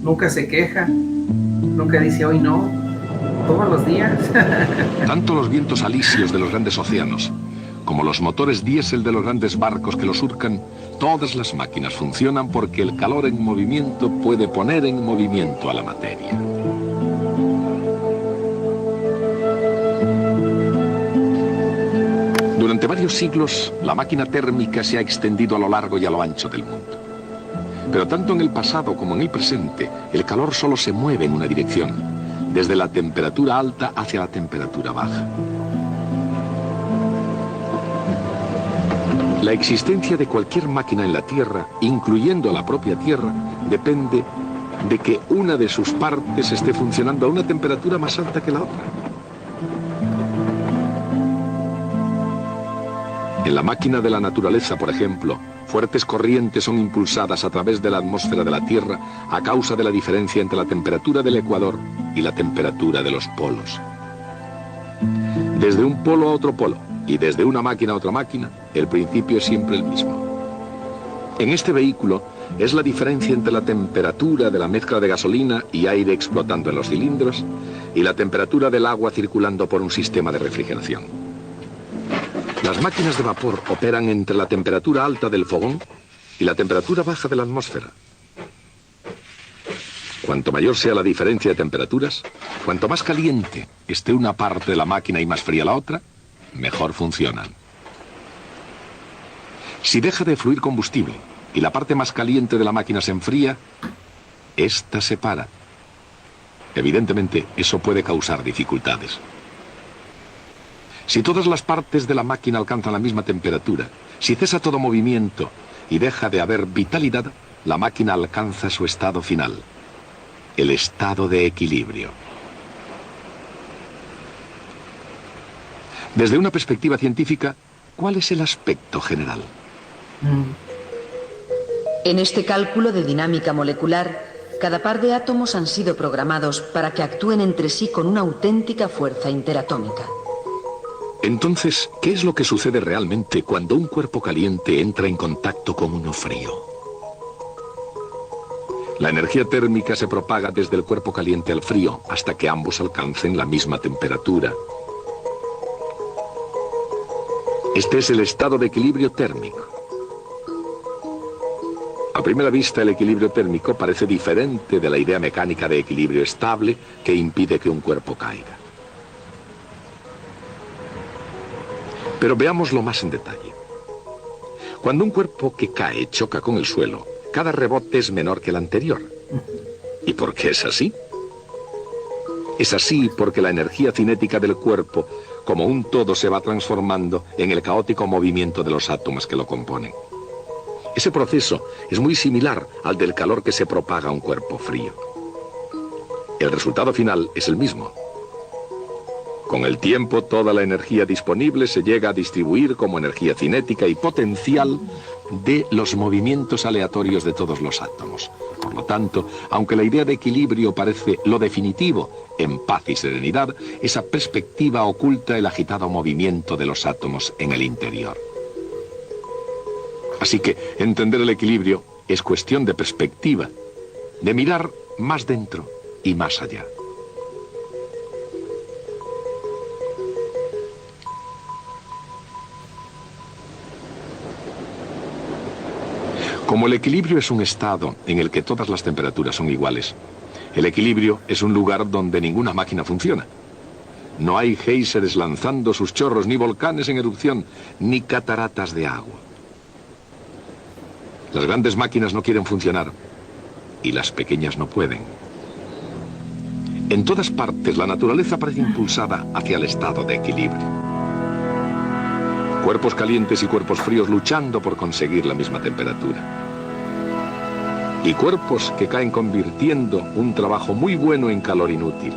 Nunca se queja, nunca dice hoy no, todos los días. Tanto los vientos alisios de los grandes océanos, como los motores diésel de los grandes barcos que los surcan, todas las máquinas funcionan porque el calor en movimiento puede poner en movimiento a la materia. Durante varios siglos, la máquina térmica se ha extendido a lo largo y a lo ancho del mundo. Pero tanto en el pasado como en el presente, el calor solo se mueve en una dirección, desde la temperatura alta hacia la temperatura baja. La existencia de cualquier máquina en la Tierra, incluyendo la propia Tierra, depende de que una de sus partes esté funcionando a una temperatura más alta que la otra. En la máquina de la naturaleza, por ejemplo, fuertes corrientes son impulsadas a través de la atmósfera de la Tierra a causa de la diferencia entre la temperatura del ecuador y la temperatura de los polos. Desde un polo a otro polo, y desde una máquina a otra máquina, el principio es siempre el mismo. En este vehículo es la diferencia entre la temperatura de la mezcla de gasolina y aire explotando en los cilindros y la temperatura del agua circulando por un sistema de refrigeración. Las máquinas de vapor operan entre la temperatura alta del fogón y la temperatura baja de la atmósfera. Cuanto mayor sea la diferencia de temperaturas, cuanto más caliente esté una parte de la máquina y más fría la otra, mejor funcionan. Si deja de fluir combustible y la parte más caliente de la máquina se enfría, esta se para. Evidentemente, eso puede causar dificultades. Si todas las partes de la máquina alcanzan la misma temperatura, si cesa todo movimiento y deja de haber vitalidad, la máquina alcanza su estado final, el estado de equilibrio. Desde una perspectiva científica, ¿cuál es el aspecto general? En este cálculo de dinámica molecular, cada par de átomos han sido programados para que actúen entre sí con una auténtica fuerza interatómica. Entonces, ¿qué es lo que sucede realmente cuando un cuerpo caliente entra en contacto con uno frío? La energía térmica se propaga desde el cuerpo caliente al frío hasta que ambos alcancen la misma temperatura. Este es el estado de equilibrio térmico. A primera vista, el equilibrio térmico parece diferente de la idea mecánica de equilibrio estable que impide que un cuerpo caiga. Pero veámoslo más en detalle. Cuando un cuerpo que cae choca con el suelo, cada rebote es menor que el anterior. ¿Y por qué es así? Es así porque la energía cinética del cuerpo, como un todo, se va transformando en el caótico movimiento de los átomos que lo componen. Ese proceso es muy similar al del calor que se propaga a un cuerpo frío. El resultado final es el mismo. Con el tiempo, toda la energía disponible se llega a distribuir como energía cinética y potencial de los movimientos aleatorios de todos los átomos. Por lo tanto, aunque la idea de equilibrio parece lo definitivo en paz y serenidad, esa perspectiva oculta el agitado movimiento de los átomos en el interior. Así que entender el equilibrio es cuestión de perspectiva, de mirar más dentro y más allá. Como el equilibrio es un estado en el que todas las temperaturas son iguales, el equilibrio es un lugar donde ninguna máquina funciona. No hay géiseres lanzando sus chorros, ni volcanes en erupción, ni cataratas de agua. Las grandes máquinas no quieren funcionar y las pequeñas no pueden. En todas partes la naturaleza parece impulsada hacia el estado de equilibrio. Cuerpos calientes y cuerpos fríos luchando por conseguir la misma temperatura. Y cuerpos que caen convirtiendo un trabajo muy bueno en calor inútil.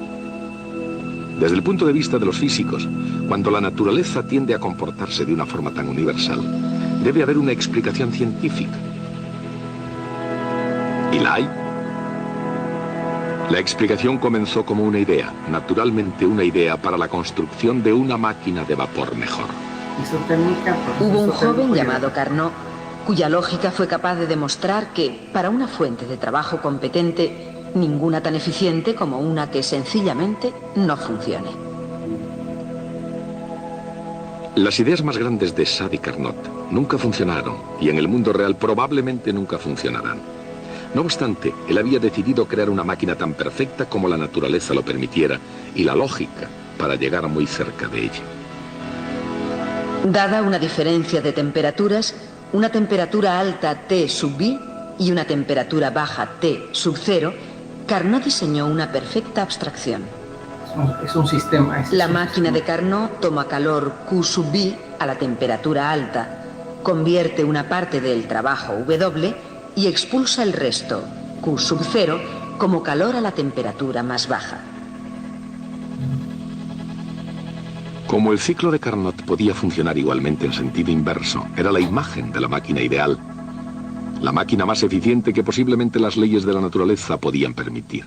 Desde el punto de vista de los físicos, cuando la naturaleza tiende a comportarse de una forma tan universal, debe haber una explicación científica. ¿Y la hay? La explicación comenzó como una idea, naturalmente una idea para la construcción de una máquina de vapor mejor. Hubo un joven llamado Carnot, cuya lógica fue capaz de demostrar que, para una fuente de trabajo competente, ninguna tan eficiente como una que sencillamente no funcione. Las ideas más grandes de Sade y Carnot nunca funcionaron y en el mundo real probablemente nunca funcionarán. No obstante, él había decidido crear una máquina tan perfecta como la naturaleza lo permitiera y la lógica para llegar muy cerca de ella. Dada una diferencia de temperaturas, una temperatura alta T sub B y una temperatura baja T sub 0, Carnot diseñó una perfecta abstracción. Es un sistema. La máquina de Carnot toma calor Q sub B a la temperatura alta, convierte una parte del trabajo W y expulsa el resto, Q sub 0, como calor a la temperatura más baja. Como el ciclo de Carnot podía funcionar igualmente en sentido inverso, era la imagen de la máquina ideal, la máquina más eficiente que posiblemente las leyes de la naturaleza podían permitir.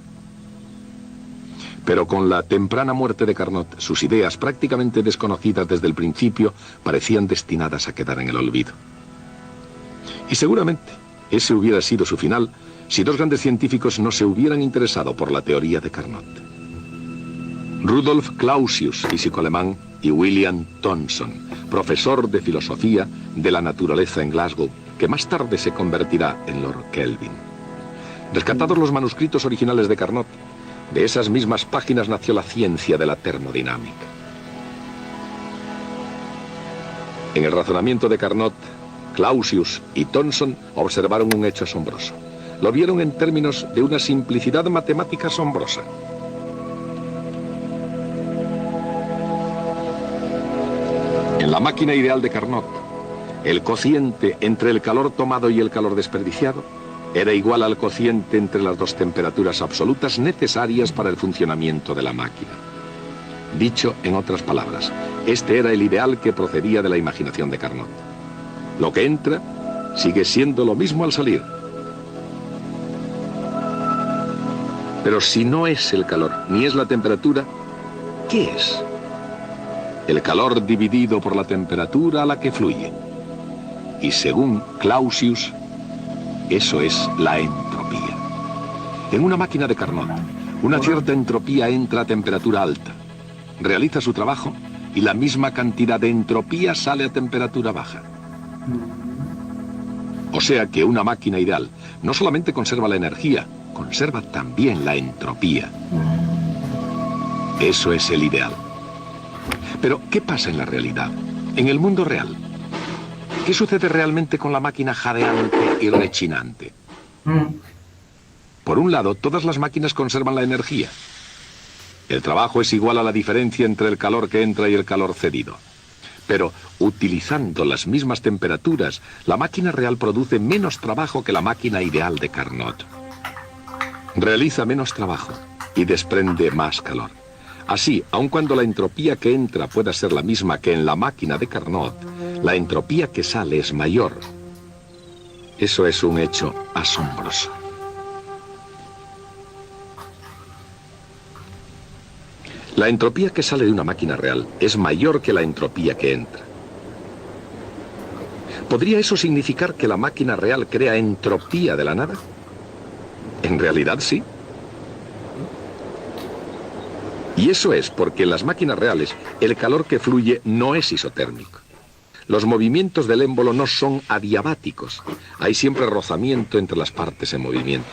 Pero con la temprana muerte de Carnot, sus ideas, prácticamente desconocidas desde el principio, parecían destinadas a quedar en el olvido. Y seguramente ese hubiera sido su final si dos grandes científicos no se hubieran interesado por la teoría de Carnot. Rudolf Clausius, físico alemán, y William Thomson, profesor de filosofía de la naturaleza en Glasgow, que más tarde se convertirá en Lord Kelvin. Rescatados los manuscritos originales de Carnot, de esas mismas páginas nació la ciencia de la termodinámica. En el razonamiento de Carnot, Clausius y Thomson observaron un hecho asombroso. Lo vieron en términos de una simplicidad matemática asombrosa. En la máquina ideal de Carnot, el cociente entre el calor tomado y el calor desperdiciado era igual al cociente entre las dos temperaturas absolutas necesarias para el funcionamiento de la máquina. Dicho en otras palabras, este era el ideal que procedía de la imaginación de Carnot. Lo que entra sigue siendo lo mismo al salir, Pero si no es el calor, ni es la temperatura, ¿qué es? El calor dividido por la temperatura a la que fluye. Y según Clausius, eso es la entropía. En una máquina de Carnot, una cierta entropía entra a temperatura alta, realiza su trabajo y la misma cantidad de entropía sale a temperatura baja. O sea que una máquina ideal no solamente conserva la energía, conserva también la entropía. Eso es el ideal. Pero, ¿qué pasa en la realidad? En el mundo real. ¿Qué sucede realmente con la máquina jadeante y rechinante? Por un lado, todas las máquinas conservan la energía. El trabajo es igual a la diferencia entre el calor que entra y el calor cedido. Pero, utilizando las mismas temperaturas, la máquina real produce menos trabajo que la máquina ideal de Carnot. Realiza menos trabajo y desprende más calor. Así, aun cuando la entropía que entra pueda ser la misma que en la máquina de Carnot, la entropía que sale es mayor. Eso es un hecho asombroso. La entropía que sale de una máquina real es mayor que la entropía que entra. ¿Podría eso significar que la máquina real crea entropía de la nada? En realidad sí. Y eso es porque en las máquinas reales el calor que fluye no es isotérmico. Los movimientos del émbolo no son adiabáticos. Hay siempre rozamiento entre las partes en movimiento.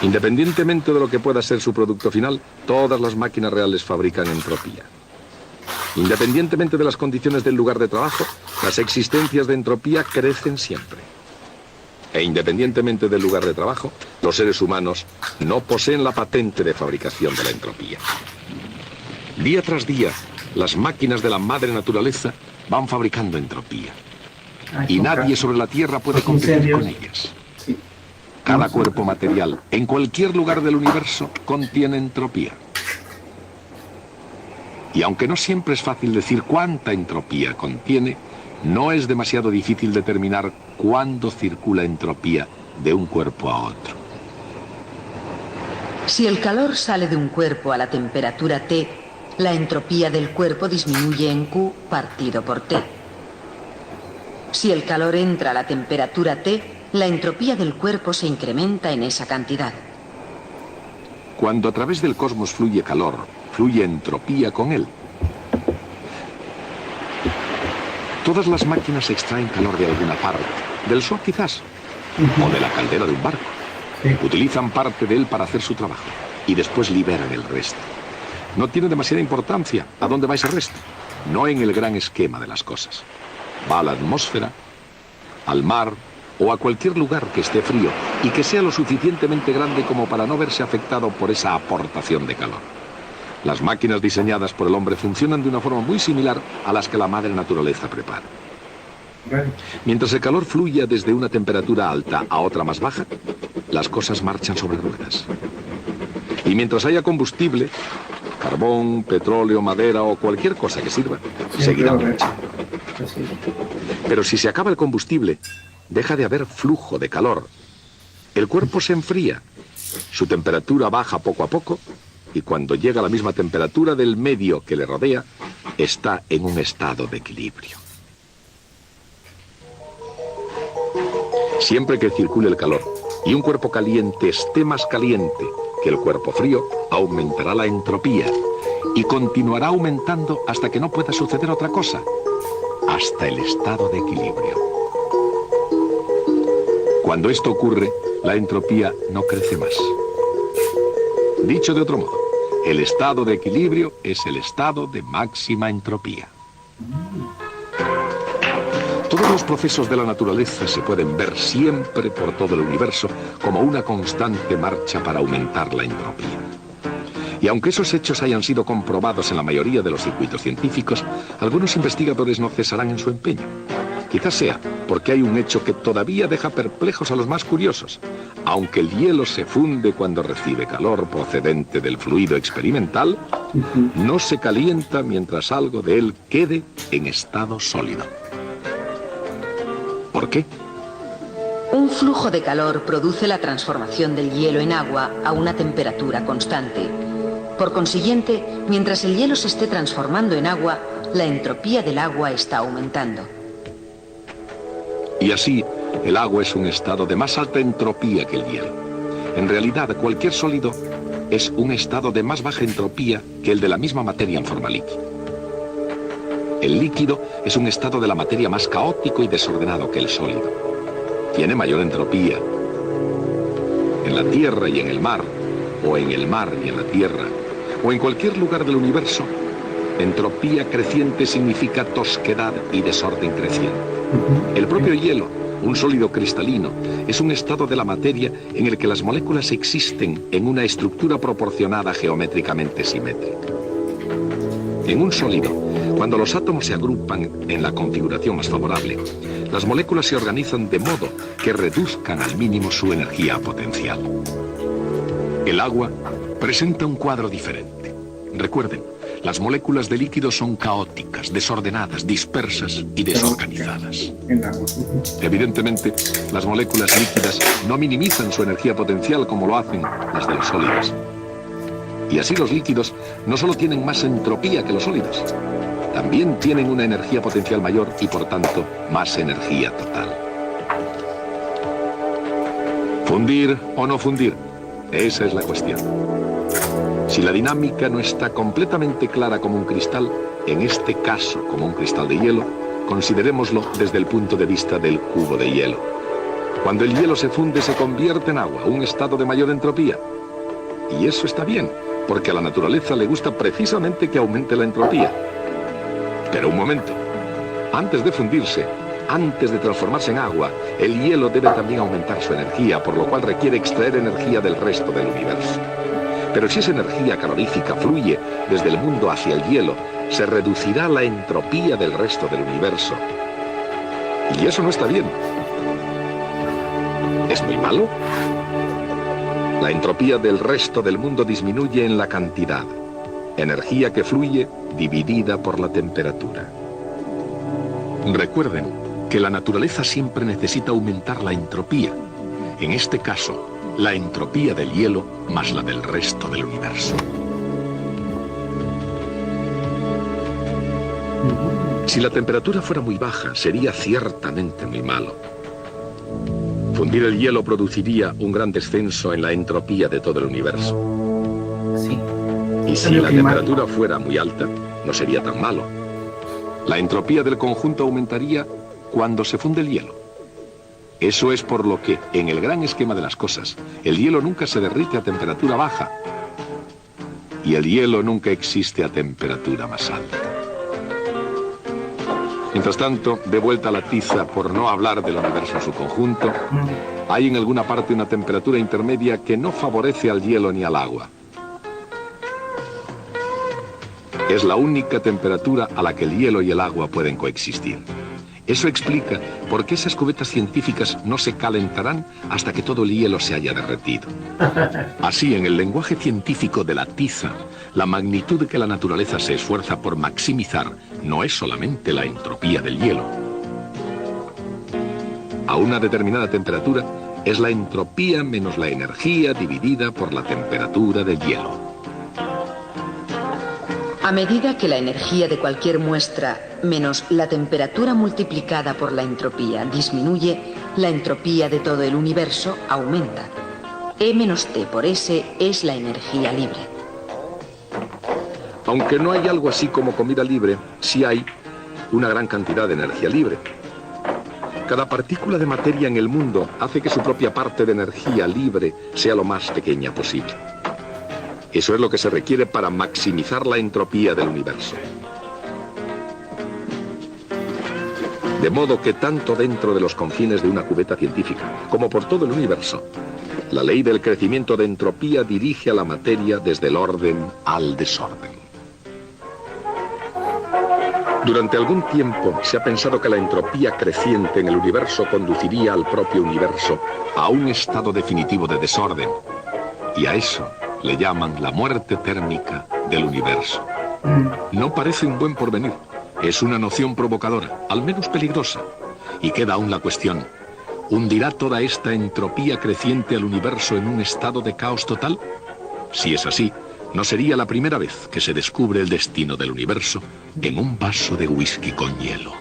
Independientemente de lo que pueda ser su producto final, todas las máquinas reales fabrican entropía. Independientemente de las condiciones del lugar de trabajo, las existencias de entropía crecen siempre. E independientemente del lugar de trabajo, los seres humanos no poseen la patente de fabricación de la entropía. Día tras día, las máquinas de la madre naturaleza van fabricando entropía. Y nadie sobre la Tierra puede competir con ellas. Cada cuerpo material, en cualquier lugar del universo, contiene entropía. Y aunque no siempre es fácil decir cuánta entropía contiene, no es demasiado difícil determinar cuándo circula entropía de un cuerpo a otro. Si el calor sale de un cuerpo a la temperatura T, la entropía del cuerpo disminuye en Q partido por T. Si el calor entra a la temperatura T, la entropía del cuerpo se incrementa en esa cantidad. Cuando a través del cosmos fluye calor, fluye entropía con él. Todas las máquinas extraen calor de alguna parte, del sol quizás, o de la caldera de un barco. Utilizan parte de él para hacer su trabajo y después liberan el resto. No tiene demasiada importancia a dónde va ese resto, no en el gran esquema de las cosas. Va a la atmósfera, al mar o a cualquier lugar que esté frío y que sea lo suficientemente grande como para no verse afectado por esa aportación de calor. Las máquinas diseñadas por el hombre funcionan de una forma muy similar a las que la madre naturaleza prepara. Mientras el calor fluya desde una temperatura alta a otra más baja, las cosas marchan sobre ruedas. Y mientras haya combustible, carbón, petróleo, madera o cualquier cosa que sirva, seguirá marchando. Pero si se acaba el combustible, deja de haber flujo de calor. El cuerpo se enfría, su temperatura baja poco a poco y cuando llega a la misma temperatura del medio que le rodea, está en un estado de equilibrio. Siempre que circule el calor y un cuerpo caliente esté más caliente que el cuerpo frío, aumentará la entropía y continuará aumentando hasta que no pueda suceder otra cosa, hasta el estado de equilibrio. Cuando esto ocurre, la entropía no crece más. Dicho de otro modo, el estado de equilibrio es el estado de máxima entropía. Todos los procesos de la naturaleza se pueden ver siempre por todo el universo como una constante marcha para aumentar la entropía. Y aunque esos hechos hayan sido comprobados en la mayoría de los circuitos científicos, algunos investigadores no cesarán en su empeño. Quizás sea porque hay un hecho que todavía deja perplejos a los más curiosos. Aunque el hielo se funde cuando recibe calor procedente del fluido experimental, no se calienta mientras algo de él quede en estado sólido. ¿Por qué? Un flujo de calor produce la transformación del hielo en agua a una temperatura constante. Por consiguiente, mientras el hielo se esté transformando en agua, la entropía del agua está aumentando. Y así, el agua es un estado de más alta entropía que el hielo. En realidad, cualquier sólido es un estado de más baja entropía que el de la misma materia en forma líquida. El líquido es un estado de la materia más caótico y desordenado que el sólido. Tiene mayor entropía. En la Tierra y en el mar, o en el mar y en la Tierra, o en cualquier lugar del universo, entropía creciente significa tosquedad y desorden creciente. El propio hielo, un sólido cristalino, es un estado de la materia en el que las moléculas existen en una estructura proporcionada geométricamente simétrica. En un sólido, cuando los átomos se agrupan en la configuración más favorable, las moléculas se organizan de modo que reduzcan al mínimo su energía potencial. El agua presenta un cuadro diferente. Recuerden, las moléculas de líquido son caóticas, desordenadas, dispersas y desorganizadas. Evidentemente, las moléculas líquidas no minimizan su energía potencial como lo hacen las de los sólidos. Y así los líquidos no solo tienen más entropía que los sólidos, también tienen una energía potencial mayor y por tanto más energía total. ¿Fundir o no fundir? Esa es la cuestión. Si la dinámica no está completamente clara como un cristal, en este caso como un cristal de hielo, considerémoslo desde el punto de vista del cubo de hielo. Cuando el hielo se funde se convierte en agua, un estado de mayor entropía. Y eso está bien, porque a la naturaleza le gusta precisamente que aumente la entropía. Pero un momento, antes de fundirse, antes de transformarse en agua, el hielo debe también aumentar su energía, por lo cual requiere extraer energía del resto del universo. Pero si esa energía calorífica fluye desde el mundo hacia el hielo, se reducirá la entropía del resto del universo. Y eso no está bien. ¿Es muy malo? La entropía del resto del mundo disminuye en la cantidad. Energía que fluye dividida por la temperatura. Recuerden que la naturaleza siempre necesita aumentar la entropía. En este caso, la entropía del hielo más la del resto del universo. Si la temperatura fuera muy baja, sería ciertamente muy malo. Fundir el hielo produciría un gran descenso en la entropía de todo el universo. Sí. Y si la temperatura fuera muy alta, no sería tan malo. La entropía del conjunto aumentaría cuando se funde el hielo. Eso es por lo que, en el gran esquema de las cosas, el hielo nunca se derrite a temperatura baja. Y el hielo nunca existe a temperatura más alta. Mientras tanto, de vuelta a la tiza, por no hablar del universo en su conjunto, hay en alguna parte una temperatura intermedia que no favorece al hielo ni al agua. Es la única temperatura a la que el hielo y el agua pueden coexistir. Eso explica por qué esas cubetas científicas no se calentarán hasta que todo el hielo se haya derretido. Así, en el lenguaje científico de la tiza, la magnitud que la naturaleza se esfuerza por maximizar no es solamente la entropía del hielo. A una determinada temperatura es la entropía menos la energía dividida por la temperatura del hielo. A medida que la energía de cualquier muestra menos la temperatura multiplicada por la entropía disminuye, la entropía de todo el universo aumenta. E menos T por S es la energía libre. Aunque no hay algo así como comida libre, sí hay una gran cantidad de energía libre. Cada partícula de materia en el mundo hace que su propia parte de energía libre sea lo más pequeña posible. Eso es lo que se requiere para maximizar la entropía del universo. De modo que tanto dentro de los confines de una cubeta científica como por todo el universo, la ley del crecimiento de entropía dirige a la materia desde el orden al desorden. Durante algún tiempo se ha pensado que la entropía creciente en el universo conduciría al propio universo a un estado definitivo de desorden. Y a eso le llaman la muerte térmica del universo. No parece un buen porvenir. Es una noción provocadora, al menos peligrosa. Y queda aún la cuestión: ¿Hundirá toda esta entropía creciente al universo en un estado de caos total? Si es así, no sería la primera vez que se descubre el destino del universo en un vaso de whisky con hielo.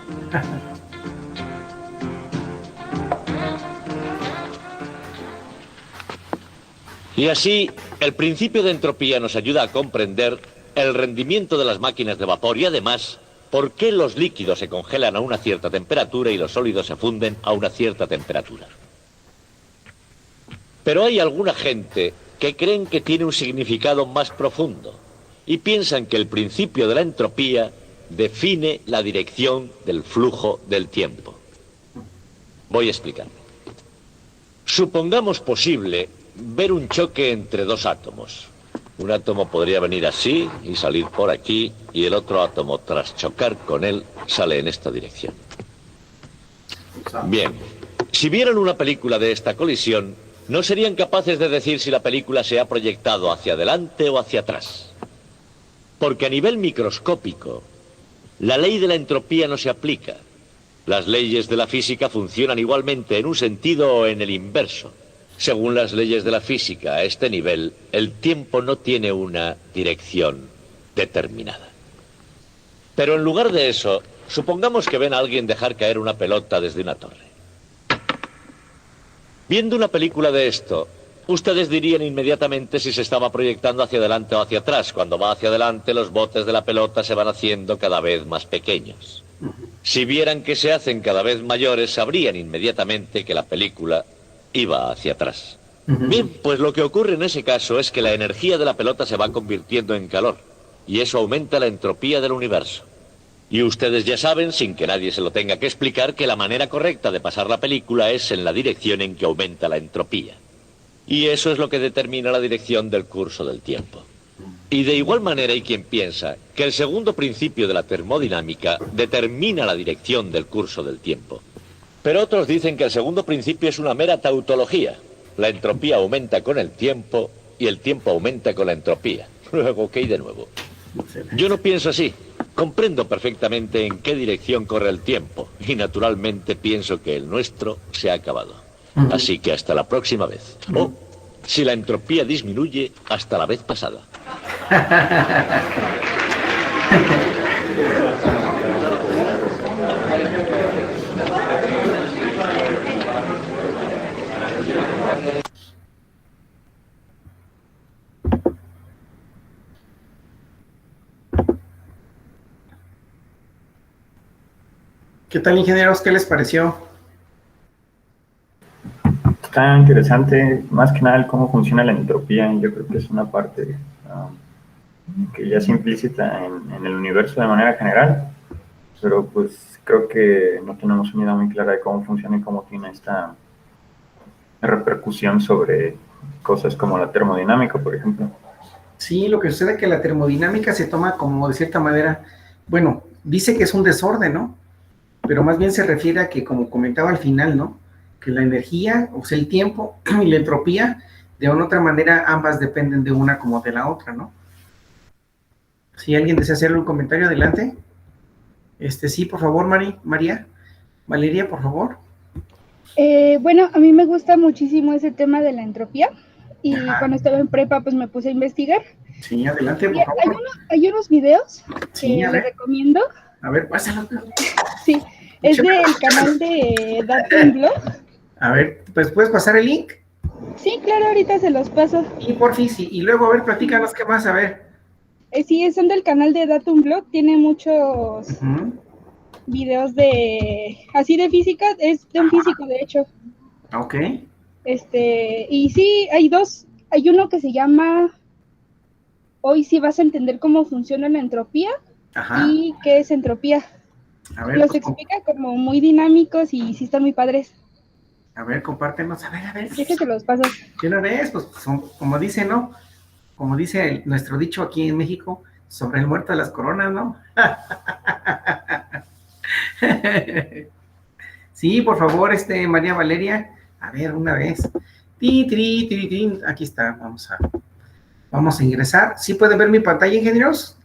Y así, el principio de entropía nos ayuda a comprender el rendimiento de las máquinas de vapor y además, por qué los líquidos se congelan a una cierta temperatura y los sólidos se funden a una cierta temperatura. Pero hay alguna gente que creen que tiene un significado más profundo y piensan que el principio de la entropía define la dirección del flujo del tiempo. Voy a explicarme. Supongamos posible ver un choque entre dos átomos. Un átomo podría venir así y salir por aquí, y el otro átomo, tras chocar con él, sale en esta dirección. Bien, si vieran una película de esta colisión, no serían capaces de decir si la película se ha proyectado hacia adelante o hacia atrás. Porque a nivel microscópico, la ley de la entropía no se aplica. Las leyes de la física funcionan igualmente en un sentido o en el inverso. Según las leyes de la física, a este nivel, el tiempo no tiene una dirección determinada. Pero en lugar de eso, supongamos que ven a alguien dejar caer una pelota desde una torre. Viendo una película de esto, ustedes dirían inmediatamente si se estaba proyectando hacia adelante o hacia atrás. Cuando va hacia adelante, los botes de la pelota se van haciendo cada vez más pequeños. Si vieran que se hacen cada vez mayores, sabrían inmediatamente que la película iba hacia atrás. Bien, pues lo que ocurre en ese caso es que la energía de la pelota se va convirtiendo en calor, y eso aumenta la entropía del universo. Y ustedes ya saben, sin que nadie se lo tenga que explicar, que la manera correcta de pasar la película es en la dirección en que aumenta la entropía. Y eso es lo que determina la dirección del curso del tiempo. Y de igual manera hay quien piensa que el segundo principio de la termodinámica determina la dirección del curso del tiempo. Pero otros dicen que el segundo principio es una mera tautología. La entropía aumenta con el tiempo y el tiempo aumenta con la entropía. Luego, ¿qué hay de nuevo? Yo no pienso así. Comprendo perfectamente en qué dirección corre el tiempo y naturalmente pienso que el nuestro se ha acabado. Así que hasta la próxima vez. O, si la entropía disminuye, hasta la vez pasada. ¿Qué tal, ingenieros? ¿Qué les pareció? Está interesante, más que nada, el cómo funciona la entropía. Yo creo que es una parte que ya es implícita en el universo de manera general, pero pues creo que no tenemos una idea muy clara de cómo funciona y cómo tiene esta repercusión sobre cosas como la termodinámica, por ejemplo. Sí, lo que sucede es que la termodinámica se toma como de cierta manera, bueno, dice que es un desorden, ¿no? Pero más bien se refiere a que, como comentaba al final, ¿no? Que la energía, o sea, el tiempo y la entropía, de una u otra manera, ambas dependen de una como de la otra, ¿no? Si alguien desea hacerle un comentario, adelante. Sí, por favor, María. Valeria, por favor. Bueno, a mí me gusta muchísimo ese tema de la entropía y Cuando estaba en prepa pues me puse a investigar. Sí, adelante, por favor. Hay unos videos Sí, que les recomiendo. A ver, pásalo. Sí, es del canal de Datum Blog. A ver, pues ¿puedes pasar el link? Sí, claro, ahorita se los paso. Y porfi, sí. Y luego, a ver, platícanos qué más, a ver. Sí, son del canal de Datum Blog, tiene muchos videos así de física, es de un físico de hecho. Ok. Y sí, hay uno que se llama Hoy sí vas a entender cómo funciona la entropía. Y qué es entropía. A ver, los explica como muy dinámicos y sí están muy padres. A ver, compártenos, a ver. Déjate los pasos. ¿Qué una vez? Pues son, como dice, ¿no? Como dice nuestro dicho aquí en México, sobre el muerto de las coronas, ¿no? Sí, por favor, María Valeria. A ver, una vez. Aquí está, vamos a ingresar. ¿Sí pueden ver mi pantalla, ingenieros?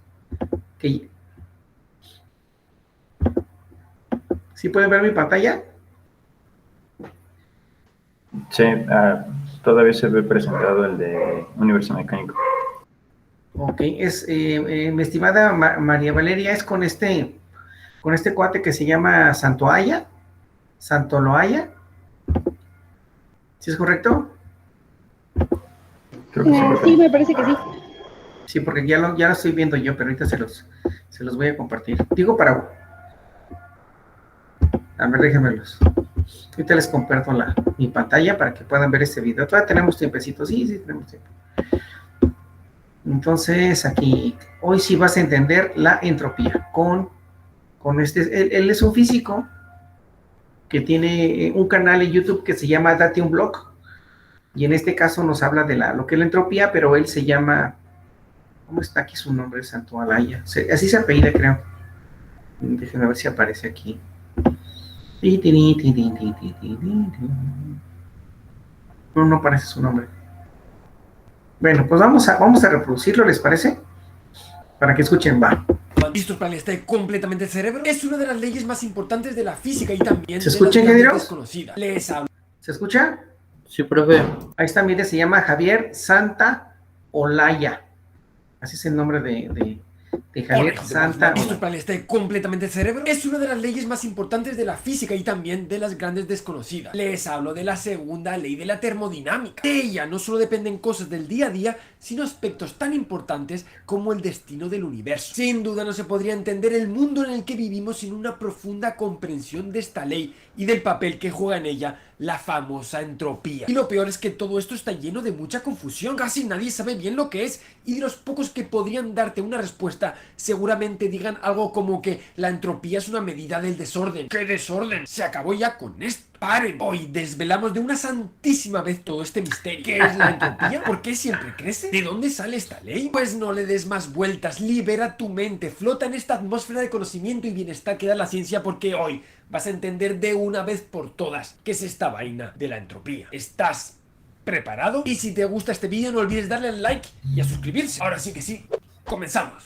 ¿Sí pueden ver mi pantalla? Sí, todavía se ve presentado el de universo mecánico. Ok, mi estimada María Valeria, es con este cuate que se llama Santoloaya. ¿Sí es correcto? Creo que sí, sí, me parece que sí. Sí, porque ya lo estoy viendo yo, pero ahorita se los voy a compartir. Digo a ver, déjenmelos. Ahorita les comparto mi pantalla para que puedan ver este video. Todavía tenemos tiempecito, sí, tenemos tiempo. Entonces, aquí, hoy sí vas a entender la entropía con él es un físico que tiene un canal en YouTube que se llama Date un Blog, y en este caso nos habla de lo que es la entropía, pero él se llama, ¿cómo está aquí su nombre? Santolaya, así se apellida, creo. Déjenme ver si aparece aquí. No aparece su nombre. Bueno, pues vamos a reproducirlo, ¿les parece? Para que escuchen, va. ¿Listos para el estado completamente del cerebro? Es una de las leyes más importantes de la física y también ¿Se escucha, ingenieros? Les hablo. ¿Se escucha? Sí, profe. Ahí está, mire, se llama Javier Santaolalla. Así es el nombre de Javier Santaolalla. ¿Listos para el estado completamente del cerebro? Es una de las leyes más importantes de la física y también de las grandes desconocidas. Les hablo de la segunda ley de la termodinámica. De ella no solo dependen cosas del día a día, sino aspectos tan importantes como el destino del universo. Sin duda no se podría entender el mundo en el que vivimos sin una profunda comprensión de esta ley y del papel que juega en ella la famosa entropía. Y lo peor es que todo esto está lleno de mucha confusión. Casi nadie sabe bien lo que es, y de los pocos que podrían darte una respuesta seguramente digan algo como que la entropía es una medida del desorden. ¿Qué desorden? Se acabó ya con esto. Paren. Hoy desvelamos de una santísima vez todo este misterio. ¿Qué es la entropía? ¿Por qué siempre crece? ¿De dónde sale esta ley? Pues no le des más vueltas, libera tu mente, flota en esta atmósfera de conocimiento y bienestar que da la ciencia, porque hoy vas a entender de una vez por todas qué es esta vaina de la entropía. ¿Estás preparado? Y si te gusta este vídeo no olvides darle al like y a suscribirse. Ahora sí que sí, comenzamos.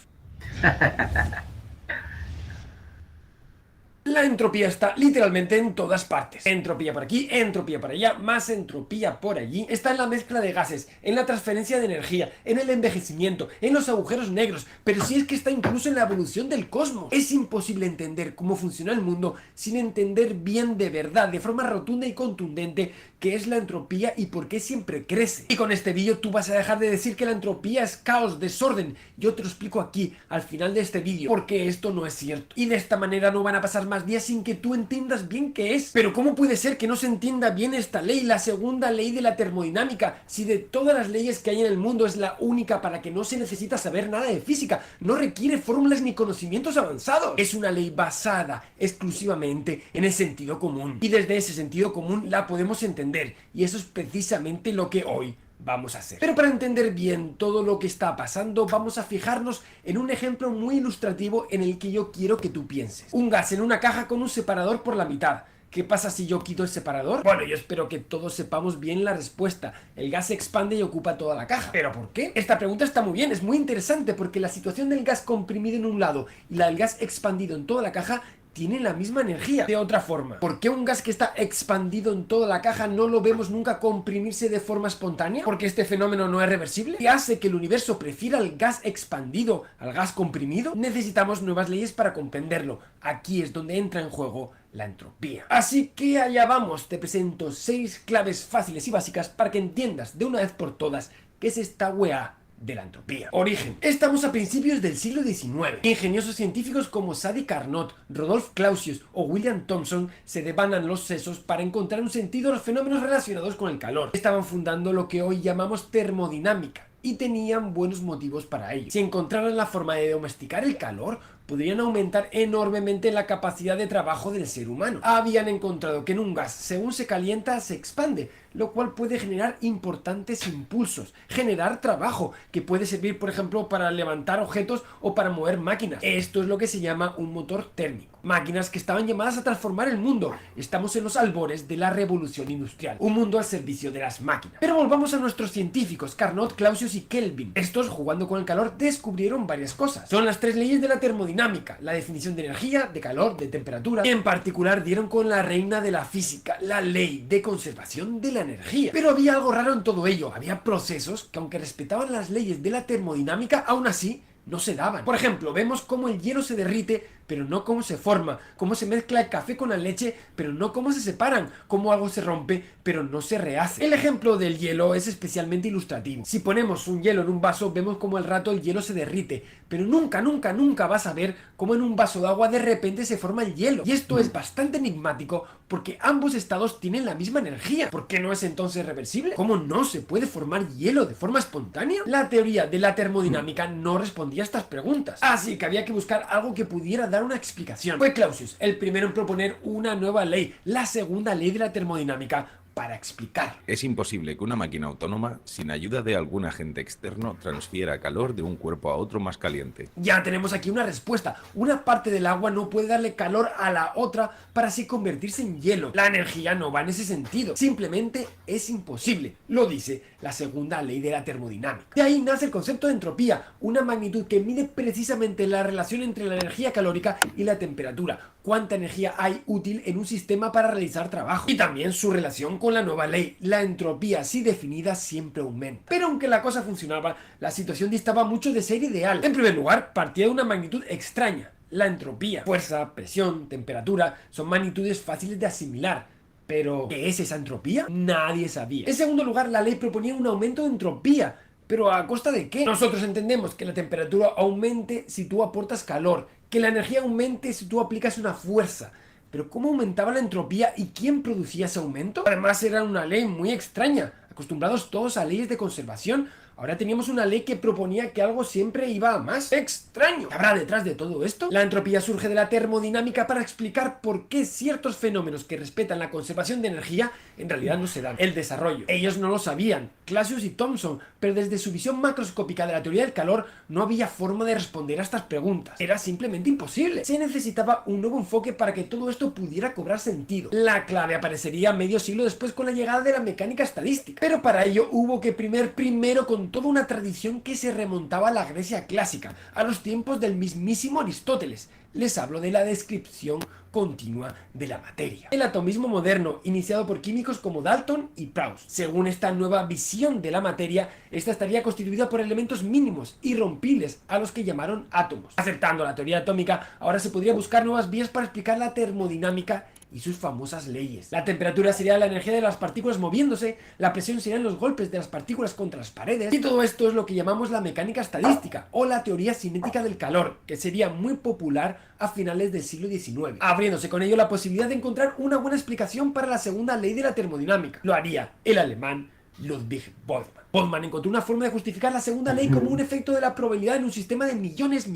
La entropía está literalmente en todas partes. Entropía por aquí, entropía por allá, más entropía por allí. Está en la mezcla de gases, en la transferencia de energía, en el envejecimiento, en los agujeros negros. Pero si es que está incluso en la evolución del cosmos. Es imposible entender cómo funciona el mundo sin entender bien de verdad, de forma rotunda y contundente, qué es la entropía y por qué siempre crece. Y con este vídeo tú vas a dejar de decir que la entropía es caos, desorden. Yo te lo explico aquí, al final de este vídeo, porque esto no es cierto. Y de esta manera no van a pasar más días sin que tú entiendas bien qué es. Pero ¿cómo puede ser que no se entienda bien esta ley, la segunda ley de la termodinámica, si de todas las leyes que hay en el mundo es la única para que no se necesita saber nada de física, no requiere fórmulas ni conocimientos avanzados? Es una ley basada exclusivamente en el sentido común. Y desde ese sentido común la podemos entender. Y eso es precisamente lo que hoy vamos a hacer. Pero para entender bien todo lo que está pasando, vamos a fijarnos en un ejemplo muy ilustrativo en el que yo quiero que tú pienses. Un gas en una caja con un separador por la mitad. ¿Qué pasa si yo quito el separador? Bueno, yo espero que todos sepamos bien la respuesta. El gas se expande y ocupa toda la caja. ¿Pero por qué? Esta pregunta está muy bien, es muy interesante, porque la situación del gas comprimido en un lado y la del gas expandido en toda la caja tienen la misma energía. De otra forma, ¿por qué un gas que está expandido en toda la caja no lo vemos nunca comprimirse de forma espontánea? ¿Porque este fenómeno no es reversible? ¿Qué hace que el universo prefiera el gas expandido al gas comprimido? Necesitamos nuevas leyes para comprenderlo. Aquí es donde entra en juego la entropía. Así que allá vamos, te presento 6 claves fáciles y básicas para que entiendas de una vez por todas qué es esta weá de la entropía. Origen. Estamos a principios del siglo XIX. Ingeniosos científicos como Sadi Carnot, Rodolphe Clausius o William Thomson se devanan los sesos para encontrar un sentido a los fenómenos relacionados con el calor. Estaban fundando lo que hoy llamamos termodinámica y tenían buenos motivos para ello. Si encontraran la forma de domesticar el calor, podrían aumentar enormemente la capacidad de trabajo del ser humano. Habían encontrado que en un gas, según se calienta, se expande, lo cual puede generar importantes impulsos, generar trabajo, que puede servir, por ejemplo, para levantar objetos o para mover máquinas. Esto es lo que se llama un motor térmico. Máquinas que estaban llamadas a transformar el mundo. Estamos en los albores de la revolución industrial, un mundo al servicio de las máquinas. Pero volvamos a nuestros científicos, Carnot, Clausius y Kelvin. Estos, jugando con el calor, descubrieron varias cosas. Son las 3 leyes de la termodinámica, termodinámica, la definición de energía, de calor, de temperatura. En particular dieron con la reina de la física, la ley de conservación de la energía. Pero había algo raro en todo ello, había procesos que aunque respetaban las leyes de la termodinámica, aún así no se daban. Por ejemplo, vemos cómo el hielo se derrite, pero no cómo se forma, cómo se mezcla el café con la leche, pero no cómo se separan, cómo algo se rompe, pero no se rehace. El ejemplo del hielo es especialmente ilustrativo. Si ponemos un hielo en un vaso, vemos cómo al rato el hielo se derrite, pero nunca vas a ver cómo en un vaso de agua de repente se forma el hielo. Y esto es bastante enigmático porque ambos estados tienen la misma energía. ¿Por qué no es entonces reversible? ¿Cómo no se puede formar hielo de forma espontánea? La teoría de la termodinámica no respondía a estas preguntas, así que había que buscar algo que pudiera dar una explicación. Fue Clausius el primero en proponer una nueva ley, la segunda ley de la termodinámica, para explicar. Es imposible que una máquina autónoma, sin ayuda de algún agente externo, transfiera calor de un cuerpo a otro más caliente. Ya tenemos aquí una respuesta. Una parte del agua no puede darle calor a la otra para así convertirse en hielo. La energía no va en ese sentido. Simplemente es imposible. Lo dice la segunda ley de la termodinámica. De ahí nace el concepto de entropía, una magnitud que mide precisamente la relación entre la energía calórica y la temperatura. Cuánta energía hay útil en un sistema para realizar trabajo. Y también su relación con la nueva ley. La entropía, así definida, siempre aumenta. Pero aunque la cosa funcionaba, la situación distaba mucho de ser ideal. En primer lugar, partía de una magnitud extraña. La entropía. Fuerza, presión, temperatura son magnitudes fáciles de asimilar. Pero, ¿qué es esa entropía? Nadie sabía. En segundo lugar, la ley proponía un aumento de entropía. ¿Pero a costa de qué? Nosotros entendemos que la temperatura aumente si tú aportas calor, que la energía aumente si tú aplicas una fuerza. Pero ¿cómo aumentaba la entropía y quién producía ese aumento? Además era una ley muy extraña. Acostumbrados todos a leyes de conservación, ahora teníamos una ley que proponía que algo siempre iba a más. ¡Extraño! ¿Qué habrá detrás de todo esto? La entropía surge de la termodinámica para explicar por qué ciertos fenómenos que respetan la conservación de energía en realidad no se dan. El desarrollo. Ellos no lo sabían, Clausius y Thomson, pero desde su visión macroscópica de la teoría del calor no había forma de responder a estas preguntas. Era simplemente imposible. Se necesitaba un nuevo enfoque para que todo esto pudiera cobrar sentido. La clave aparecería medio siglo después con la llegada de la mecánica estadística. Pero para ello hubo que primero con toda una tradición que se remontaba a la Grecia clásica, a los tiempos del mismísimo Aristóteles. Les hablo de la descripción continua de la materia. El atomismo moderno, iniciado por químicos como Dalton y Proust. Según esta nueva visión de la materia, esta estaría constituida por elementos mínimos, irrompibles, a los que llamaron átomos. Aceptando la teoría atómica, ahora se podría buscar nuevas vías para explicar la termodinámica y sus famosas leyes. La temperatura sería la energía de las partículas moviéndose, la presión serían los golpes de las partículas contra las paredes, y todo esto es lo que llamamos la mecánica estadística o la teoría cinética del calor, que sería muy popular a finales del siglo XIX, abriéndose con ello la posibilidad de encontrar una buena explicación para la segunda ley de la termodinámica. Lo haría el alemán Ludwig Boltzmann. Boltzmann encontró una forma de justificar la segunda ley como un efecto de la probabilidad en un sistema de millones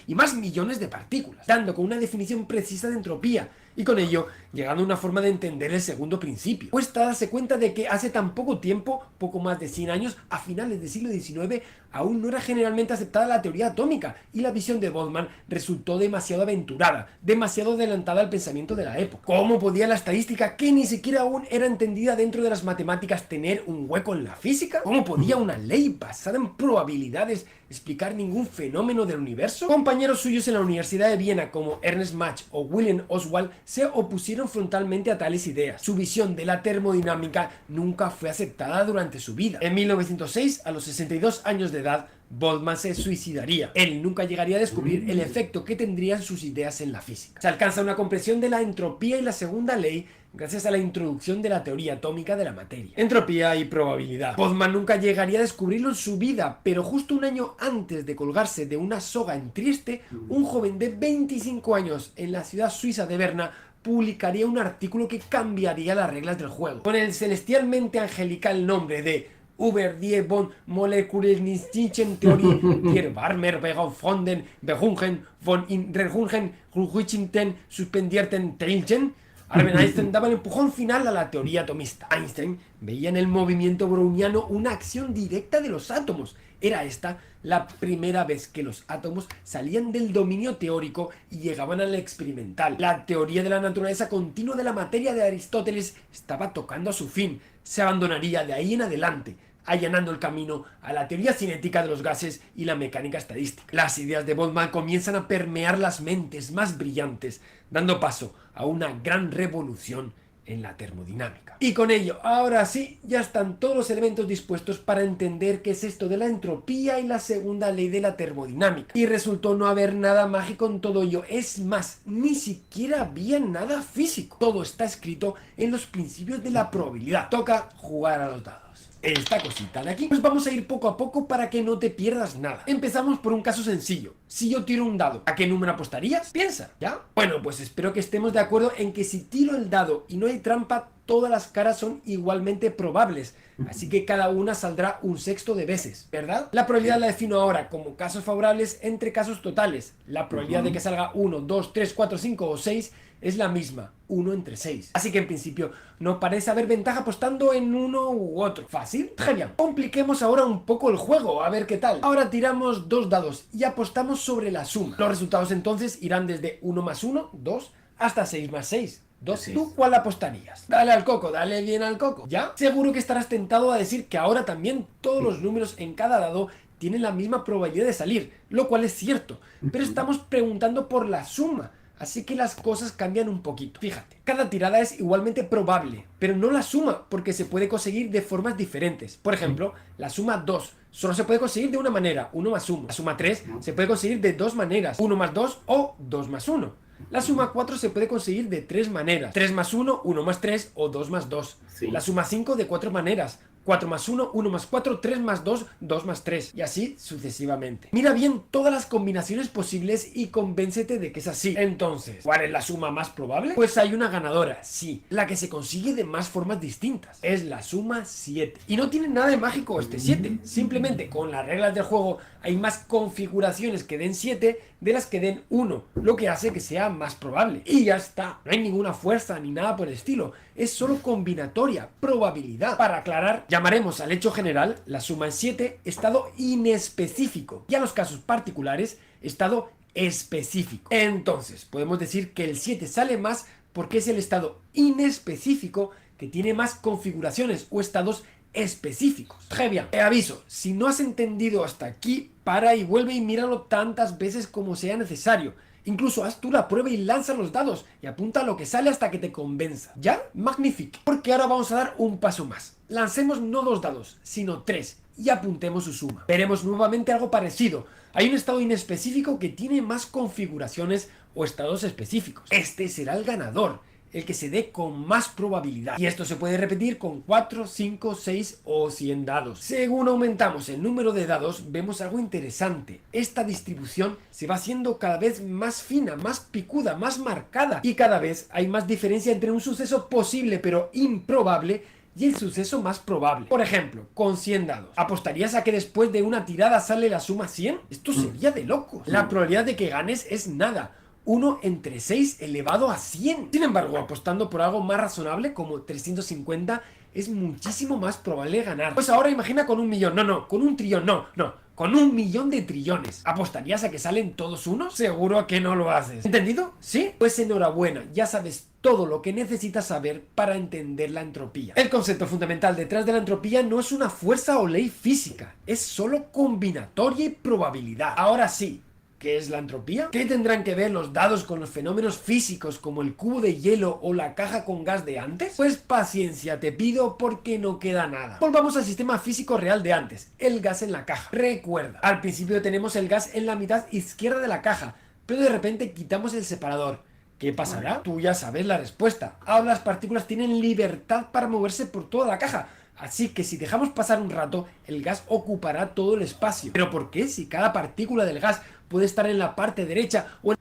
y más millones de partículas, dando con una definición precisa de entropía, y con ello llegando a una forma de entender el segundo principio. Cuesta darse cuenta de que hace tan poco tiempo, poco más de 100 años, a finales del siglo XIX, aún no era generalmente aceptada la teoría atómica, y la visión de Boltzmann resultó demasiado aventurada, demasiado adelantada al pensamiento de la época. ¿Cómo podía la estadística, que ni siquiera aún era entendida dentro de las matemáticas, tener un hueco en la física? ¿Cómo podía una ley basada en probabilidades explicar ningún fenómeno del universo? Compañeros suyos en la Universidad de Viena como Ernst Mach o Wilhelm Oswald se opusieron frontalmente a tales ideas. Su visión de la termodinámica nunca fue aceptada durante su vida. En 1906, a los 62 años de edad, Boltzmann se suicidaría. Él nunca llegaría a descubrir el efecto que tendrían sus ideas en la física. Se alcanza una comprensión de la entropía y la segunda ley gracias a la introducción de la teoría atómica de la materia. Entropía y probabilidad. Boltzmann nunca llegaría a descubrirlo en su vida, pero justo un año antes de colgarse de una soga en Trieste, un joven de 25 años en la ciudad suiza de Berna publicaría un artículo que cambiaría las reglas del juego, con el celestialmente angelical nombre de Über die von molekulischen Theorie der Warmer-Begefunden Behungen von in Rehungen Ruhigten suspendierten Teilchen. Albert Einstein daba el empujón final a la teoría atomista. Einstein veía en el movimiento browniano una acción directa de los átomos. Era esta la primera vez que los átomos salían del dominio teórico y llegaban al experimental. La teoría de la naturaleza continua de la materia de Aristóteles estaba tocando a su fin. Se abandonaría de ahí en adelante. allanando el camino a la teoría cinética de los gases y la mecánica estadística. Las ideas de Boltzmann comienzan a permear las mentes más brillantes, dando paso a una gran revolución en la termodinámica. Y con ello, ahora sí, ya están todos los elementos dispuestos para entender qué es esto de la entropía y la segunda ley de la termodinámica. Y resultó no haber nada mágico en todo ello. Es más, ni siquiera había nada físico. Todo está escrito en los principios de la probabilidad. Toca jugar a los dados. Esta cosita de aquí, pues vamos a ir poco a poco para que no te pierdas nada. Empezamos por un caso sencillo. Si yo tiro un dado, ¿a qué número apostarías? Piensa, ¿ya? Bueno, pues espero que estemos de acuerdo en que si tiro el dado y no hay trampa, todas las caras son igualmente probables, así que cada una saldrá un sexto de veces, ¿verdad? La probabilidad la defino ahora como casos favorables entre casos totales. La probabilidad de que salga 1, 2, 3, 4, 5 o 6 es la misma, 1 entre 6. Así que en principio no parece haber ventaja apostando en uno u otro. ¿Fácil? Genial. Compliquemos ahora un poco el juego, a ver qué tal. Ahora tiramos 2 dados y apostamos sobre la suma. Los resultados entonces irán desde 1 más 1, 2, hasta 6 más 6. 2. ¿Tú cuál apostarías? Dale al coco, dale bien al coco. ¿Ya? Seguro que estarás tentado a decir que ahora también todos los números en cada dado tienen la misma probabilidad de salir, lo cual es cierto. Pero estamos preguntando por la suma, así que las cosas cambian un poquito. Fíjate, cada tirada es igualmente probable, pero no la suma, porque se puede conseguir de formas diferentes. Por ejemplo, la suma 2 solo se puede conseguir de una manera, 1 más 1. La suma 3 se puede conseguir de 2 maneras, 1 más 2 o 2 más 1. La suma 4 se puede conseguir de 3 maneras, 3 más 1, 1 más 3 o 2 más 2. Sí. La suma 5 de 4 maneras, 4 más 1, 1 más 4, 3 más 2, 2 más 3 y así sucesivamente. Mira bien todas las combinaciones posibles y convéncete de que es así. Entonces, ¿cuál es la suma más probable? Pues hay una ganadora, sí, la que se consigue de más formas distintas. Es la suma 7. Y no tiene nada de mágico este 7, simplemente con las reglas del juego hay más configuraciones que den 7 de las que den 1, lo que hace que sea más probable. Y ya está, no hay ninguna fuerza ni nada por el estilo, es solo combinatoria, probabilidad. Para aclarar, llamaremos al hecho general, la suma en 7, estado inespecífico, y a los casos particulares, estado específico. Entonces, podemos decir que el 7 sale más porque es el estado inespecífico que tiene más configuraciones o estados específicos. Bien, te aviso, si no has entendido hasta aquí, para y vuelve y míralo tantas veces como sea necesario. Incluso haz tú la prueba y lanza los dados y apunta lo que sale hasta que te convenza. ¿Ya? Magnífico. Porque ahora vamos a dar un paso más. Lancemos no 2 dados, sino 3 y apuntemos su suma. Veremos nuevamente algo parecido. Hay un estado inespecífico que tiene más configuraciones o estados específicos. Este será el ganador, el que se dé con más probabilidad. Y esto se puede repetir con 4, 5, 6 o 100 dados. Según aumentamos el número de dados, vemos algo interesante. Esta distribución se va haciendo cada vez más fina, más picuda, más marcada. Y cada vez hay más diferencia entre un suceso posible pero improbable y el suceso más probable. Por ejemplo, con 100 dados, ¿apostarías a que después de una tirada sale la suma 100? Esto sería de locos. La probabilidad de que ganes es nada. 1 entre 6 elevado a 100. Sin embargo, apostando por algo más razonable como 350 es muchísimo más probable ganar. Pues ahora imagina con 1 millón, no, con 1 trillón, no, con 1 millón de trillones. ¿Apostarías a que salen todos unos? Seguro que no lo haces. ¿Entendido? ¿Sí? Pues enhorabuena, ya sabes todo lo que necesitas saber para entender la entropía. El concepto fundamental detrás de la entropía no es una fuerza o ley física, es solo combinatoria y probabilidad. Ahora sí, ¿qué es la entropía? ¿Qué tendrán que ver los dados con los fenómenos físicos como el cubo de hielo o la caja con gas de antes? Pues paciencia te pido porque no queda nada. Volvamos al sistema físico real de antes, el gas en la caja. Recuerda, al principio tenemos el gas en la mitad izquierda de la caja, pero de repente quitamos el separador. ¿Qué pasará? Tú ya sabes la respuesta. Ahora las partículas tienen libertad para moverse por toda la caja. Así que si dejamos pasar un rato, el gas ocupará todo el espacio. ¿Pero por qué? Si cada partícula del gas puede estar en la parte derecha o en...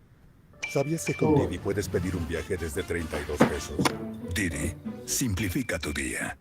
¿Sabías que con Didi puedes pedir un viaje desde 32 pesos? Didi, simplifica tu día.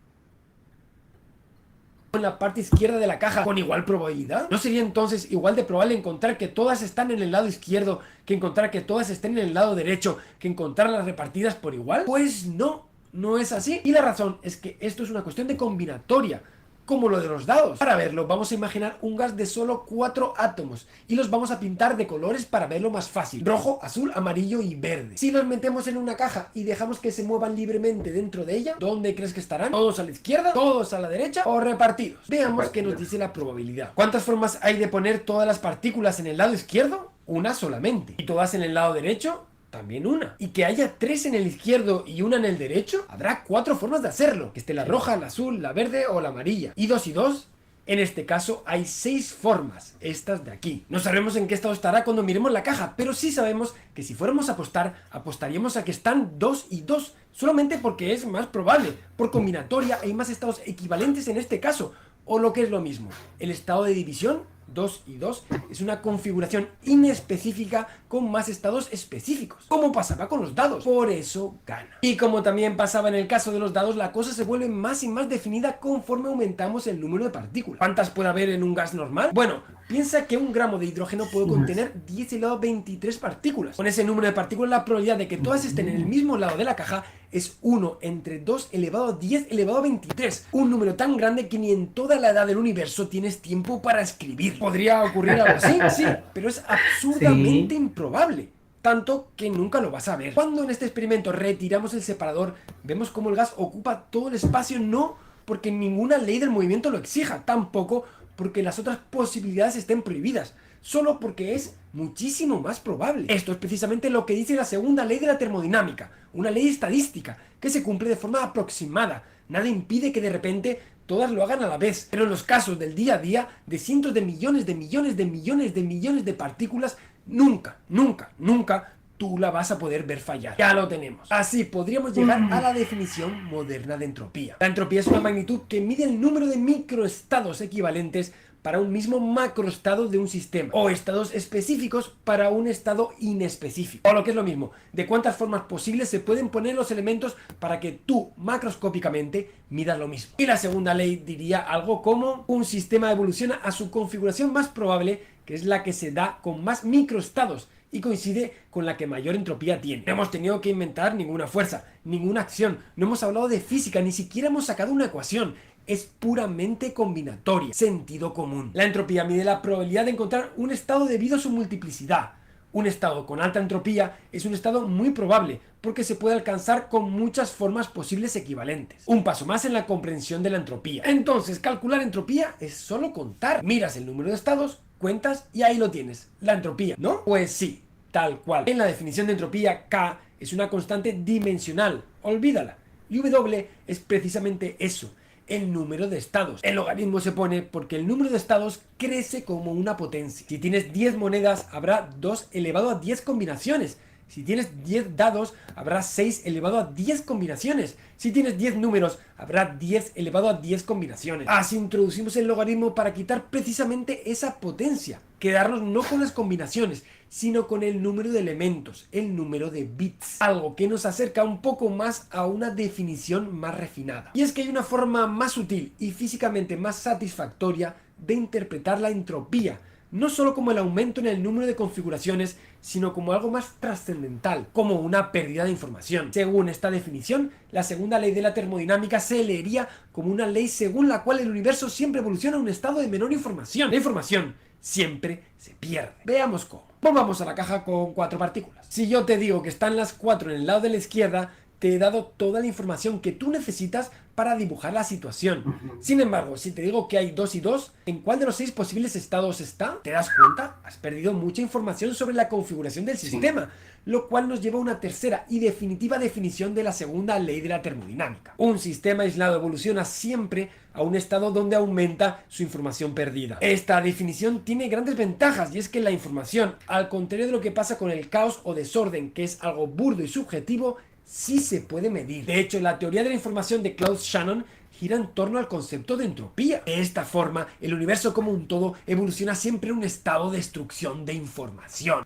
En la parte izquierda de la caja con igual probabilidad? ¿No sería entonces igual de probable encontrar que todas están en el lado izquierdo que encontrar que todas estén en el lado derecho, que encontrarlas repartidas por igual? Pues no es así. Y la razón es que esto es una cuestión de combinatoria. como lo de los dados. Para verlo, vamos a imaginar un gas de solo 4 átomos y los vamos a pintar de colores para verlo más fácil: rojo, azul, amarillo y verde. Si los metemos en una caja y dejamos que se muevan libremente dentro de ella, ¿dónde crees que estarán? ¿Todos a la izquierda, todos a la derecha o repartidos? Veamos qué nos dice la probabilidad. ¿Cuántas formas hay de poner todas las partículas en el lado izquierdo? Una solamente. ¿Y todas en el lado derecho? También una. Y que haya 3 en el izquierdo y una en el derecho, habrá 4 formas de hacerlo: que esté la roja, la azul, la verde o la amarilla. ¿Y 2 y 2? En este caso hay 6 formas, estas de aquí. No sabemos en qué estado estará cuando miremos la caja, pero sí sabemos que si fuéramos a apostar, apostaríamos a que están 2 y 2, solamente porque es más probable. Por combinatoria hay más estados equivalentes en este caso, o lo que es lo mismo, el estado de división 2 y 2 es una configuración inespecífica con más estados específicos, como pasaba con los dados, por eso gana. Y como también pasaba en el caso de los dados, la cosa se vuelve más y más definida conforme aumentamos el número de partículas. ¿Cuántas puede haber en un gas normal? Bueno, piensa que un gramo de hidrógeno puede contener 10 elevado a 23 partículas. Con ese número de partículas, la probabilidad de que todas estén en el mismo lado de la caja es 1 entre 2 elevado a 10 elevado a 23. Un número tan grande que ni en toda la edad del universo tienes tiempo para escribir. ¿Podría ocurrir algo así? Sí, pero es absurdamente improbable. Tanto que nunca lo vas a ver. Cuando en este experimento retiramos el separador, vemos cómo el gas ocupa todo el espacio, no porque ninguna ley del movimiento lo exija, tampoco porque las otras posibilidades estén prohibidas, solo porque es muchísimo más probable. Esto es precisamente lo que dice la segunda ley de la termodinámica, una ley estadística que se cumple de forma aproximada. Nada impide que de repente todas lo hagan a la vez, pero en los casos del día a día, de cientos de millones de millones de millones de millones de partículas, nunca, nunca, nunca tú la vas a poder ver fallar. Ya lo tenemos. Así podríamos llegar a la definición moderna de entropía. La entropía es una magnitud que mide el número de microestados equivalentes para un mismo macroestado de un sistema, o estados específicos para un estado inespecífico, o lo que es lo mismo, de cuántas formas posibles se pueden poner los elementos para que tú macroscópicamente midas lo mismo. Y la segunda ley diría algo como: un sistema evoluciona a su configuración más probable, que es la que se da con más microestados y coincide con la que mayor entropía tiene. No hemos tenido que inventar ninguna fuerza, ninguna acción, no hemos hablado de física, ni siquiera hemos sacado una ecuación. Es puramente combinatoria, sentido común. La entropía mide la probabilidad de encontrar un estado debido a su multiplicidad. Un estado con alta entropía es un estado muy probable, porque se puede alcanzar con muchas formas posibles equivalentes. Un paso más en la comprensión de la entropía. Entonces, calcular entropía es solo contar. Miras el número de estados, cuentas y ahí lo tienes, la entropía, ¿no? Pues sí, tal cual. En la definición de entropía, K es una constante dimensional, olvídala. Y W es precisamente eso: el número de estados. El logaritmo se pone porque el número de estados crece como una potencia. Si tienes 10 monedas, habrá 2 elevado a 10 combinaciones. Si tienes 10 dados, habrá 6 elevado a 10 combinaciones. Si tienes 10 números, habrá 10 elevado a 10 combinaciones. Así introducimos el logaritmo para quitar precisamente esa potencia. Quedarnos no con las combinaciones, sino con el número de elementos, el número de bits. Algo que nos acerca un poco más a una definición más refinada. Y es que hay una forma más sutil y físicamente más satisfactoria de interpretar la entropía, no solo como el aumento en el número de configuraciones, sino como algo más trascendental, como una pérdida de información. Según esta definición, la segunda ley de la termodinámica se leería como una ley según la cual el universo siempre evoluciona a un estado de menor información. La información siempre se pierde. Veamos cómo. Volvamos a la caja con 4 partículas. Si yo te digo que están las 4 en el lado de la izquierda, te he dado toda la información que tú necesitas para dibujar la situación. Sin embargo, si te digo que hay 2 y 2, ¿en cuál de los 6 posibles estados está? ¿Te das cuenta? Has perdido mucha información sobre la configuración del sistema, lo cual nos lleva a una tercera y definitiva definición de la segunda ley de la termodinámica. Un sistema aislado evoluciona siempre a un estado donde aumenta su información perdida. Esta definición tiene grandes ventajas, y es que la información, al contrario de lo que pasa con el caos o desorden, que es algo burdo y subjetivo, sí se puede medir. De hecho, la teoría de la información de Claude Shannon gira en torno al concepto de entropía. De esta forma, el universo como un todo evoluciona siempre a un estado de destrucción de información.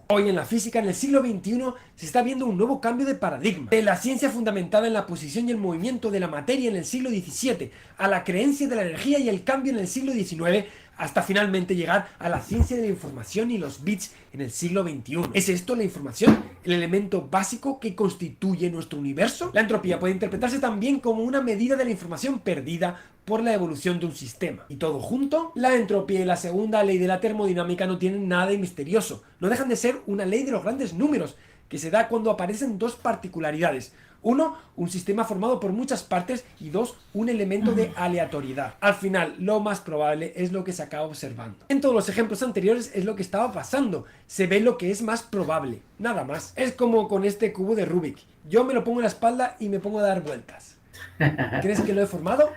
Hoy en la física, en el siglo XXI, se está viendo un nuevo cambio de paradigma. De la ciencia fundamentada en la posición y el movimiento de la materia en el siglo XVII, a la creencia de la energía y el cambio en el siglo XIX, hasta finalmente llegar a la ciencia de la información y los bits en el siglo XXI. ¿Es esto la información? ¿El elemento básico que constituye nuestro universo? La entropía puede interpretarse también como una medida de la información perdida por la evolución de un sistema. Y todo junto, la entropía y la segunda ley de la termodinámica no tienen nada de misterioso. No dejan de ser una ley de los grandes números, que se da cuando aparecen dos particularidades. Uno, un sistema formado por muchas partes, y dos, un elemento de aleatoriedad. Al final, lo más probable es lo que se acaba observando. En todos los ejemplos anteriores es lo que estaba pasando. Se ve lo que es más probable, nada más. Es como con este cubo de Rubik. Yo me lo pongo en la espalda y me pongo a dar vueltas. ¿Crees que lo he formado?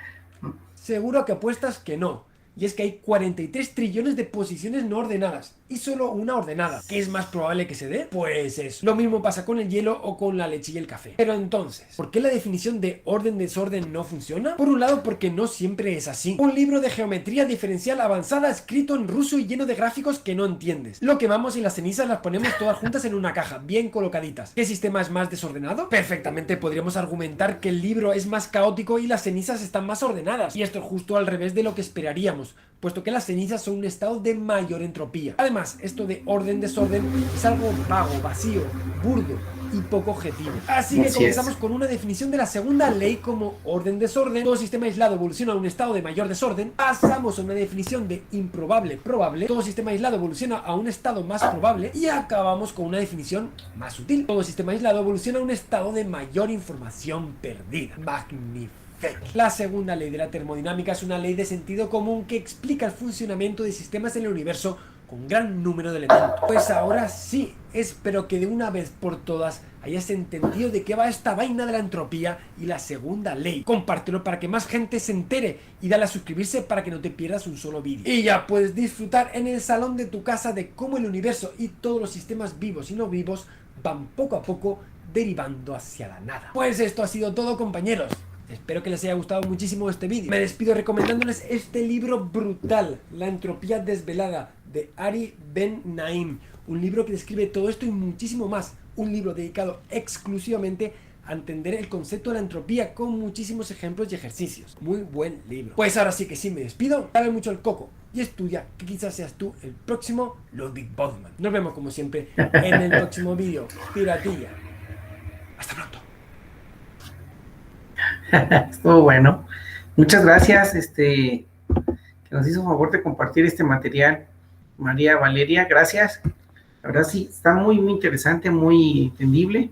Seguro que apuestas que no. Y es que hay 43 trillones de posiciones no ordenadas y solo una ordenada. ¿Qué es más probable que se dé? Pues eso. Lo mismo pasa con el hielo o con la leche y el café. Pero entonces, ¿por qué la definición de orden-desorden no funciona? Por un lado, porque no siempre es así. Un libro de geometría diferencial avanzada escrito en ruso y lleno de gráficos que no entiendes. Lo quemamos y las cenizas las ponemos todas juntas en una caja, bien colocaditas. ¿Qué sistema es más desordenado? Perfectamente podríamos argumentar que el libro es más caótico y las cenizas están más ordenadas. Y esto es justo al revés de lo que esperaríamos, puesto que las cenizas son un estado de mayor entropía. Además, esto de orden-desorden es algo vago, vacío, burdo y poco objetivo. Así que comenzamos con una definición de la segunda ley como orden-desorden. Todo sistema aislado evoluciona a un estado de mayor desorden. Pasamos a una definición de improbable-probable. Todo sistema aislado evoluciona a un estado más probable. Y acabamos con una definición más sutil. Todo sistema aislado evoluciona a un estado de mayor información perdida. Magnífico. La segunda ley de la termodinámica es una ley de sentido común que explica el funcionamiento de sistemas en el universo con gran número de elementos. Pues ahora sí, espero que de una vez por todas hayas entendido de qué va esta vaina de la entropía y la segunda ley. Compártelo para que más gente se entere y dale a suscribirse para que no te pierdas un solo vídeo. Y ya puedes disfrutar en el salón de tu casa de cómo el universo y todos los sistemas vivos y no vivos van poco a poco derivando hacia la nada. Pues esto ha sido todo, compañeros. Espero que les haya gustado muchísimo este vídeo. Me despido recomendándoles este libro brutal, La entropía desvelada, de Ari Ben Naim. Un libro que describe todo esto y muchísimo más. Un libro dedicado exclusivamente a entender el concepto de la entropía con muchísimos ejemplos y ejercicios. Muy buen libro. Pues ahora sí que sí me despido. Dale mucho al coco y estudia, que quizás seas tú el próximo Ludwig Boltzmann. Nos vemos como siempre en el próximo vídeo. Piratilla. Hasta pronto. Estuvo bueno. Muchas gracias, que nos hizo favor de compartir este material, María Valeria, gracias. La verdad sí, está muy, muy interesante, muy entendible.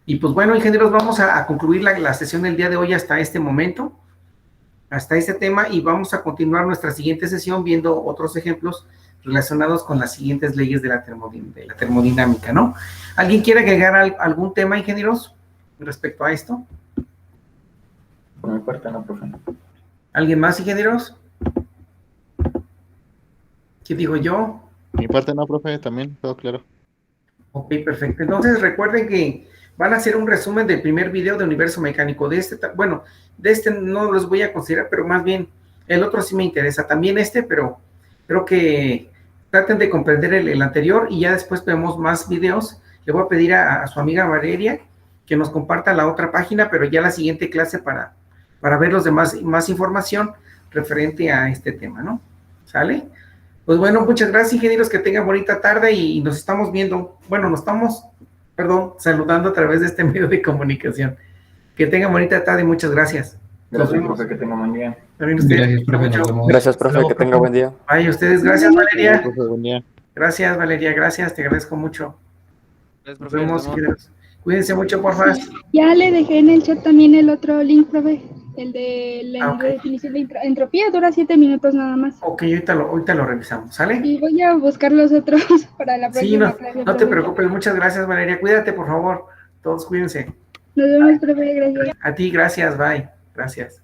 Y pues bueno, ingenieros, vamos a concluir la sesión del día de hoy hasta este momento, hasta este tema, y vamos a continuar nuestra siguiente sesión viendo otros ejemplos relacionados con las siguientes leyes de la termodinámica, ¿no? ¿Alguien quiere agregar algún tema, ingenieros, respecto a esto? Por mi parte no, profe. ¿Alguien más, ingenieros? ¿Qué digo yo? Mi parte no, profe, también, todo claro. Ok, perfecto. Entonces recuerden que van a hacer un resumen del primer video de Universo Mecánico. Bueno, de este no los voy a considerar, pero más bien el otro sí me interesa. También pero creo que traten de comprender el anterior y ya después vemos más videos. Le voy a pedir a su amiga Valeria que nos comparta la otra página, pero ya la siguiente clase para ver los demás, más información referente a este tema, ¿no? ¿Sale? Pues bueno, muchas gracias, ingenieros, que tengan bonita tarde y nos estamos viendo, bueno, nos estamos, saludando a través de este medio de comunicación. Que tengan bonita tarde y muchas gracias. Gracias, profe, que tenga buen día. También ustedes. Gracias, profe, gracias, profe, que tenga buen día. Vaya, ustedes, gracias, Valeria. Profe, buen día. Gracias, Valeria, gracias, te agradezco mucho. Gracias, Nos profe, vemos, ingenieros. Cuídense mucho, por favor. Ya le dejé en el chat también el otro link, profe. El de la definición de entropía, dura 7 minutos nada más. Ok, ahorita lo revisamos, ¿sale? Y voy a buscar los otros para la próxima clase. No te preocupes, muchas gracias, Valeria. Cuídate, por favor. Todos cuídense. Nos vemos, profe, gracias. A ti, gracias, bye. Gracias.